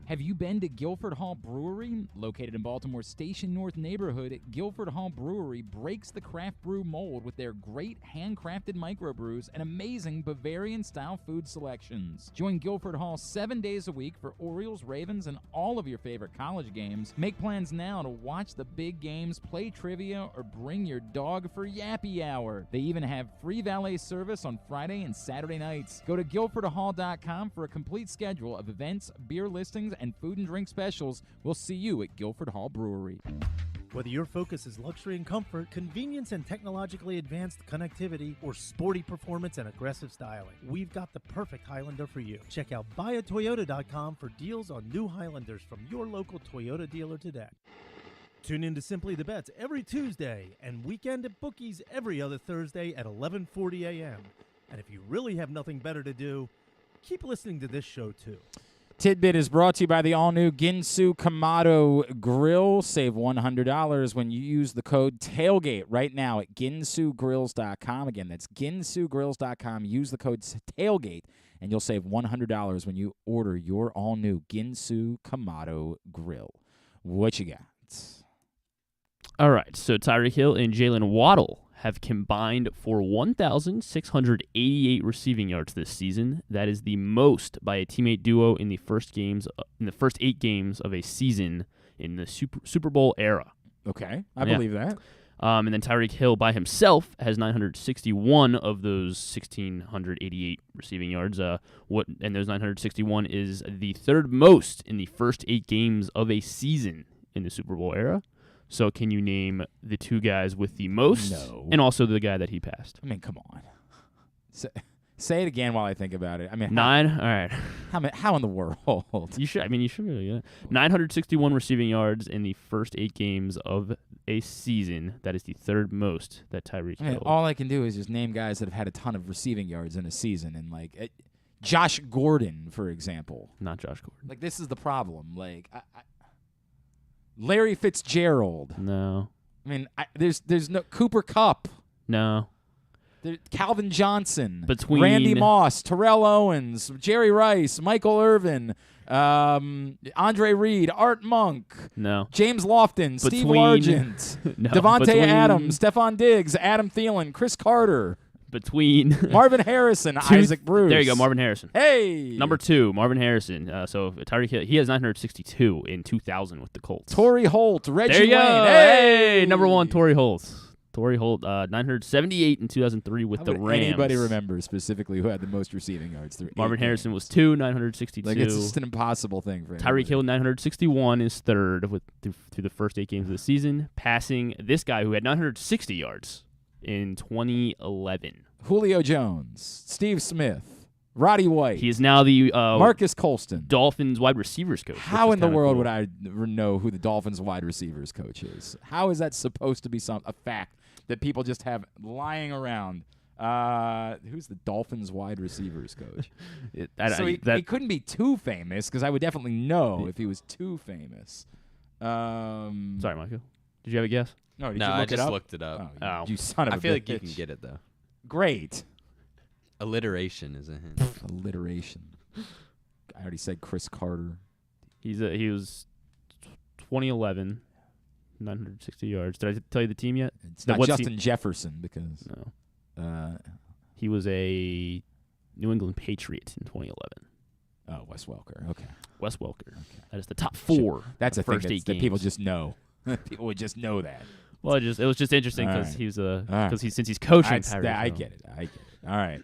Speaker 11: Have you been to Guilford Hall Brewery? Located in Baltimore's Station North neighborhood, Guilford Hall Brewery breaks the craft brew mold with their great handcrafted microbrews and amazing Bavarian-style food selections. Join Guilford Hall 7 days a week for Orioles, Ravens, and all of your favorite college games. Make plans now to watch the big games, play trivia, or bring your dog for Yappy Hour. They even have free valet service on Friday and Saturday nights. Go to guilfordhall.com for a complete schedule of events, beer listings, and food and drink specials. We'll see you at Guilford Hall Brewery.
Speaker 5: Whether your focus is luxury and comfort, convenience and technologically advanced connectivity, or sporty performance and aggressive styling, we've got the perfect Highlander for you. Check out buyatoyota.com for deals on new Highlanders from your local Toyota dealer today. Tune in to Simply the Bets every Tuesday and Weekend at Bookies every other Thursday at 11:40 a.m. And if you really have nothing better to do, keep listening to this show too.
Speaker 1: Tidbit is brought to you by the all-new Ginsu Kamado Grill. Save $100 when you use the code TAILGATE right now at ginsugrills.com. Again, that's ginsugrills.com. Use the code TAILGATE, and you'll save $100 when you order your all-new Ginsu Kamado Grill. What you got?
Speaker 2: All right, so Tyreek Hill and Jalen Waddle have combined for 1,688 receiving yards this season. That is the most by a teammate duo in the first 8 games of a season in the Super Bowl era.
Speaker 1: Okay, I believe that.
Speaker 2: And then Tyreek Hill by himself has 961 of those 1,688 receiving yards. And those 961 is the third most in the first 8 games of a season in the Super Bowl era. So can you name the 2 guys with the most?
Speaker 1: No.
Speaker 2: And also the guy that he passed?
Speaker 1: I mean, come on. Say it again while I think about it. I mean,
Speaker 2: 9. All right.
Speaker 1: How in the world?
Speaker 2: You should. I mean, you should really. Yeah. 961 receiving yards in the first 8 games of a season. That is the third most that Tyreek Hill.
Speaker 1: All I can do is just name guys that have had a ton of receiving yards in a season, and Josh Gordon, for example.
Speaker 2: Not Josh Gordon.
Speaker 1: This is the problem. Larry Fitzgerald.
Speaker 2: No.
Speaker 1: I mean, there's no Cooper Kupp.
Speaker 2: No.
Speaker 1: Calvin Johnson.
Speaker 2: Between
Speaker 1: Randy Moss, Terrell Owens, Jerry Rice, Michael Irvin, Andre Reed, Art Monk.
Speaker 2: No.
Speaker 1: James Lofton, Steve Largent,
Speaker 2: no.
Speaker 1: Devontae Adams, Stephon Diggs, Adam Thielen, Chris Carter.
Speaker 2: Between
Speaker 1: Marvin Harrison, Isaac Bruce.
Speaker 2: There you go, Marvin Harrison.
Speaker 1: Hey!
Speaker 2: Number 2, Marvin Harrison. So Tyreek Hill, he has 962 in 2000 with the Colts.
Speaker 1: Torrey Holt, Reggie
Speaker 2: there you
Speaker 1: Wayne.
Speaker 2: Go.
Speaker 1: Hey!
Speaker 2: Number 1, Torrey Holt. 978 in 2003 with the Rams.
Speaker 1: Anybody remember specifically who had the most receiving yards through
Speaker 2: Marvin Harrison
Speaker 1: games?
Speaker 2: Was 2, 962.
Speaker 1: It's just an impossible thing for
Speaker 2: Tyreek Hill, 961 is third through the first 8 games of the season, passing this guy who had 960 yards in 2011.
Speaker 1: Julio Jones, Steve Smith, Roddy White.
Speaker 2: He is now the
Speaker 1: Marcus Colston,
Speaker 2: Dolphins wide receivers coach.
Speaker 1: How in the world would I know who the Dolphins wide receivers coach is? How is that supposed to be a fact that people just have lying around? Who's the Dolphins wide receivers coach? He couldn't be too famous because I would definitely know if he was too famous.
Speaker 2: Sorry, Michael. Did you have a guess?
Speaker 1: No,
Speaker 10: I just looked it up.
Speaker 1: Oh, you son of a bitch.
Speaker 10: I feel like you can get it, though.
Speaker 1: Great.
Speaker 10: Alliteration is a hint.
Speaker 1: Alliteration. I already said Chris Carter.
Speaker 2: He was 2011, 960 yards. Did I tell you the team yet?
Speaker 1: It's not Justin Jefferson because
Speaker 2: no. He was a New England Patriot in 2011.
Speaker 1: Oh, Wes Welker. Okay.
Speaker 2: Wes Welker. Okay. That is the top 4.
Speaker 1: That's a thing
Speaker 2: that
Speaker 1: people just know. People would just know that.
Speaker 2: Well, it was just interesting because since he's coaching.
Speaker 1: I get it. All right.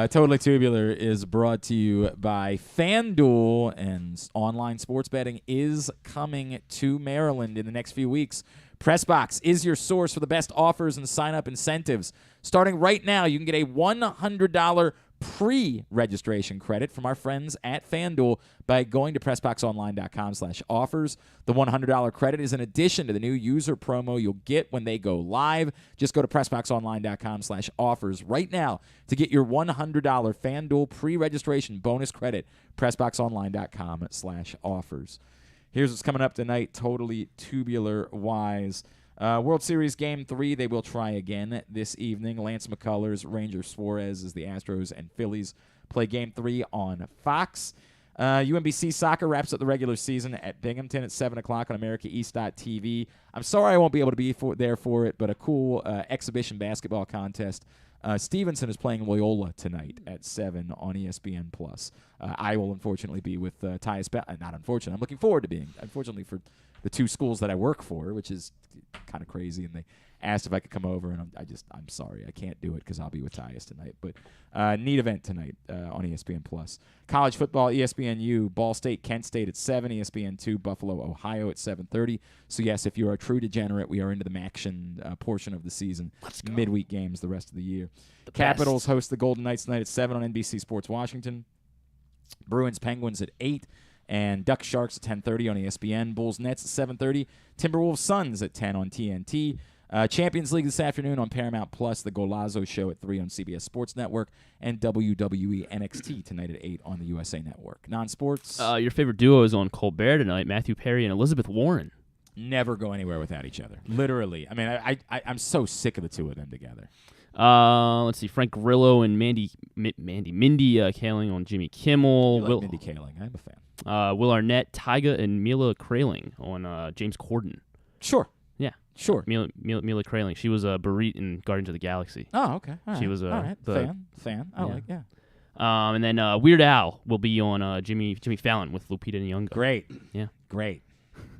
Speaker 1: Totally Tubular is brought to you by FanDuel, and online sports betting is coming to Maryland in the next few weeks. PressBox is your source for the best offers and sign-up incentives. Starting right now, you can get a $100 pre-registration credit from our friends at FanDuel by going to PressBoxOnline.com/offers. The $100 credit is in addition to the new user promo you'll get when they go live. Just go to PressBoxOnline.com/offers right now to get your $100 FanDuel pre-registration bonus credit. PressBoxOnline.com/offers. Here's what's coming up tonight, totally tubular-wise. World Series Game 3, they will try again this evening. Lance McCullers, Ranger Suarez as the Astros and Phillies play Game 3 on Fox. UMBC Soccer wraps up the regular season at Binghamton at 7 o'clock on AmericaEast.tv. I'm sorry I won't be able to be there for it, but a cool exhibition basketball contest. Stevenson is playing Loyola tonight at 7 on ESPN+. I will unfortunately be with Tyus not unfortunately, I'm looking forward to being, unfortunately for the two schools that I work for, which is kind of crazy, and they asked if I could come over, and I'm sorry, I can't do it because I'll be with Tyus tonight. But neat event tonight on ESPN+. College football, ESPNU, Ball State, Kent State at 7, ESPN2, Buffalo, Ohio at 7:30. So yes, if you are a true degenerate, we are into the MACtion portion of the season. Midweek games the rest of the year. Capitals host the Golden Knights tonight at 7 on NBC Sports Washington. Bruins, Penguins at 8. And Ducks Sharks at 10:30 on ESPN. Bulls Nets at 7:30. Timberwolves Suns at 10 on TNT. Champions League this afternoon on Paramount Plus. The Golazo Show at 3 on CBS Sports Network. And WWE NXT tonight at 8 on the USA Network. Non-sports.
Speaker 2: Your favorite duo is on Colbert tonight, Matthew Perry and Elizabeth Warren.
Speaker 1: Never go anywhere without each other. Literally. I mean, I'm so sick of the two of them together.
Speaker 2: Let's see, Frank Grillo and Mindy Kaling on Jimmy Kimmel.
Speaker 1: You like Mindy Kaling. I'm a fan.
Speaker 2: Will Arnett, Tyga, and Mila Kraling on James Corden.
Speaker 1: Sure.
Speaker 2: Yeah.
Speaker 1: Sure.
Speaker 2: Mila Kraling. She was Barit in Guardians of the Galaxy.
Speaker 1: Oh, okay. All right.
Speaker 2: She was
Speaker 1: fan. I like, yeah.
Speaker 2: And then Weird Al will be on Jimmy Fallon with Lupita Nyong'o.
Speaker 1: Great.
Speaker 2: Yeah.
Speaker 1: Great.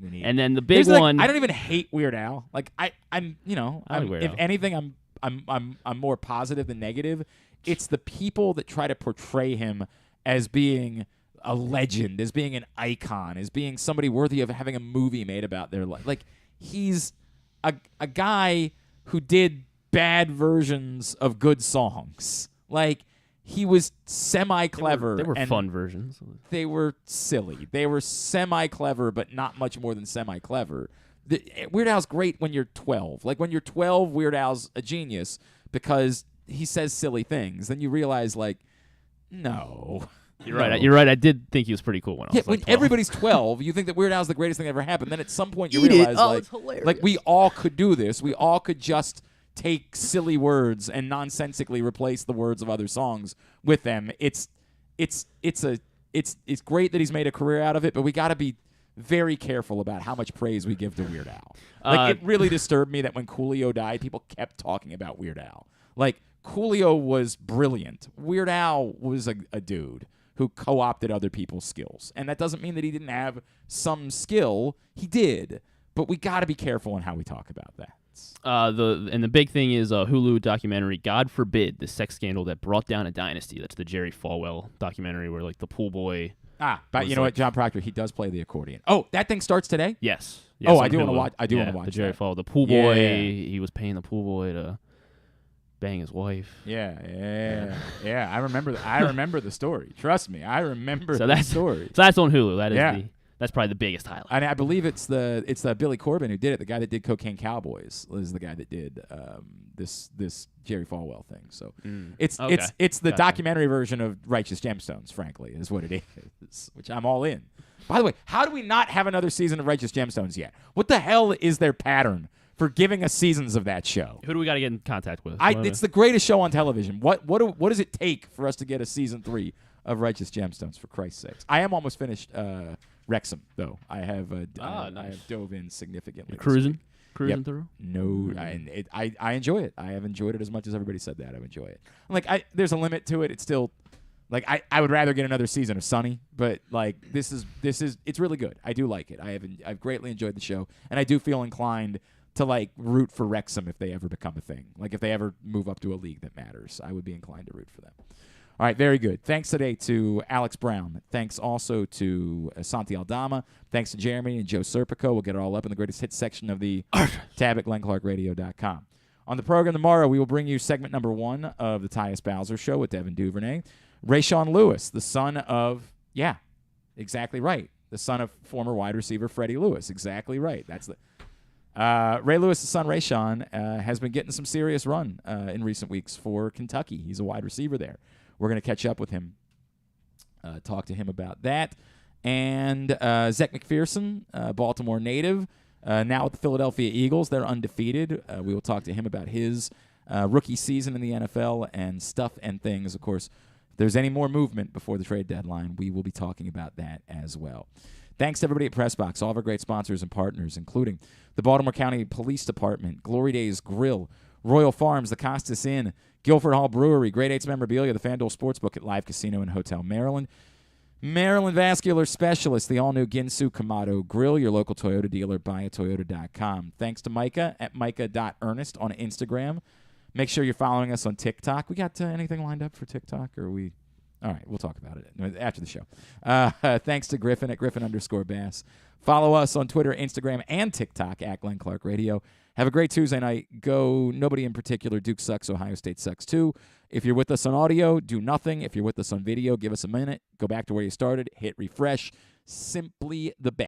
Speaker 2: And then the big one.
Speaker 1: I don't even hate Weird Al. Like I'm if anything, I'm more positive than negative. It's the people that try to portray him as being a legend, as being an icon, as being somebody worthy of having a movie made about their life. Like, he's a guy who did bad versions of good songs. Like, he was semi-clever.
Speaker 2: They were
Speaker 1: and
Speaker 2: fun versions.
Speaker 1: They were silly. They were semi-clever, but not much more than semi-clever. Weird Al's great when you're 12. Like, when you're 12, Weird Al's a genius because he says silly things. Then you realize, like, no.
Speaker 2: You're right. I did think he was pretty cool when I was
Speaker 1: when
Speaker 2: 12.
Speaker 1: everybody's 12, you think that Weird Al's the greatest thing that ever happened. Then at some point you realize, like we all could do this. We all could just take silly words and nonsensically replace the words of other songs with them. It's great that he's made a career out of it, but we got to be very careful about how much praise we give to Weird Al. Like, it really disturbed me that when Coolio died, people kept talking about Weird Al. Like, Coolio was brilliant. Weird Al was a dude who co-opted other people's skills. And that doesn't mean that he didn't have some skill. He did. But we got to be careful on how we talk about that.
Speaker 2: The big thing is a Hulu documentary, God Forbid, the sex scandal that brought down a dynasty. That's the Jerry Falwell documentary where, like, the pool boy...
Speaker 1: But you know what, John Proctor, he does play the accordion. Oh, that thing starts today?
Speaker 2: Yes.
Speaker 1: Oh, I do want to watch. I do want to watch
Speaker 2: the Jerry
Speaker 1: that.
Speaker 2: Falwell. The pool boy, he was paying the pool boy to bang his wife.
Speaker 1: Yeah. I remember the story. Trust me, I remember the story.
Speaker 2: So that's on Hulu. That's probably the biggest highlight.
Speaker 1: And I believe it's the Billy Corbin who did it. The guy that did Cocaine Cowboys is the guy that did this Jerry Falwell thing. So it's the documentary version of Righteous Gemstones. Frankly, is what it is, which I'm all in. By the way, how do we not have another season of Righteous Gemstones yet? What the hell is their pattern for giving us seasons of that show?
Speaker 2: Who do we got to get in contact with?
Speaker 1: It's the greatest show on television. What does it take for us to get a season 3 of Righteous Gemstones? For Christ's sakes, I am almost finished Wrexham though. I have I have dove in significantly.
Speaker 2: You're cruising through.
Speaker 1: No, I enjoy it. I have enjoyed it as much as everybody said that. I enjoy it. There's a limit to it. It's still. Like, I would rather get another season of Sunny, but like this is it's really good. I do like it. I've greatly enjoyed the show, and I do feel inclined to like root for Wrexham if they ever become a thing. Like if they ever move up to a league that matters, I would be inclined to root for them. All right, very good. Thanks today to Alex Brown. Thanks also to Santi Aldama. Thanks to Jeremy and Joe Serpico. We'll get it all up in the greatest hits section of the tab at GlennClarkRadio.com. On the program tomorrow, we will bring you segment number 1 of the Tyus Bowser Show with Devin Duvernay. Rayshawn Lewis, the son of, exactly right, the son of former wide receiver Freddie Lewis. Exactly right. That's the Ray Lewis' son, Rayshawn, has been getting some serious run in recent weeks for Kentucky. He's a wide receiver there. We're going to catch up with him, talk to him about that. And Zach McPherson, Baltimore native, now with the Philadelphia Eagles. They're undefeated. We will talk to him about his rookie season in the NFL and stuff and things. Of course, if there's any more movement before the trade deadline, we will be talking about that as well. Thanks to everybody at PressBox, all of our great sponsors and partners, including the Baltimore County Police Department, Glory Days Grill, Royal Farms, the Costas Inn, Guilford Hall Brewery, Grade 8's Memorabilia, the FanDuel Sportsbook at Live Casino and Hotel Maryland, Maryland Vascular Specialist, the all-new Ginsu Kamado Grill, your local Toyota dealer, buyatoyota.com. Thanks to Micah at micah.ernest on Instagram. Make sure you're following us on TikTok. We got anything lined up for TikTok, or are we... All right, we'll talk about it after the show. Thanks to Griffin at Griffin_Bass. Follow us on Twitter, Instagram, and TikTok at Glenn Clark Radio. Have a great Tuesday night. Go nobody in particular. Duke sucks. Ohio State sucks too. If you're with us on audio, do nothing. If you're with us on video, give us a minute. Go back to where you started. Hit refresh. Simply the best.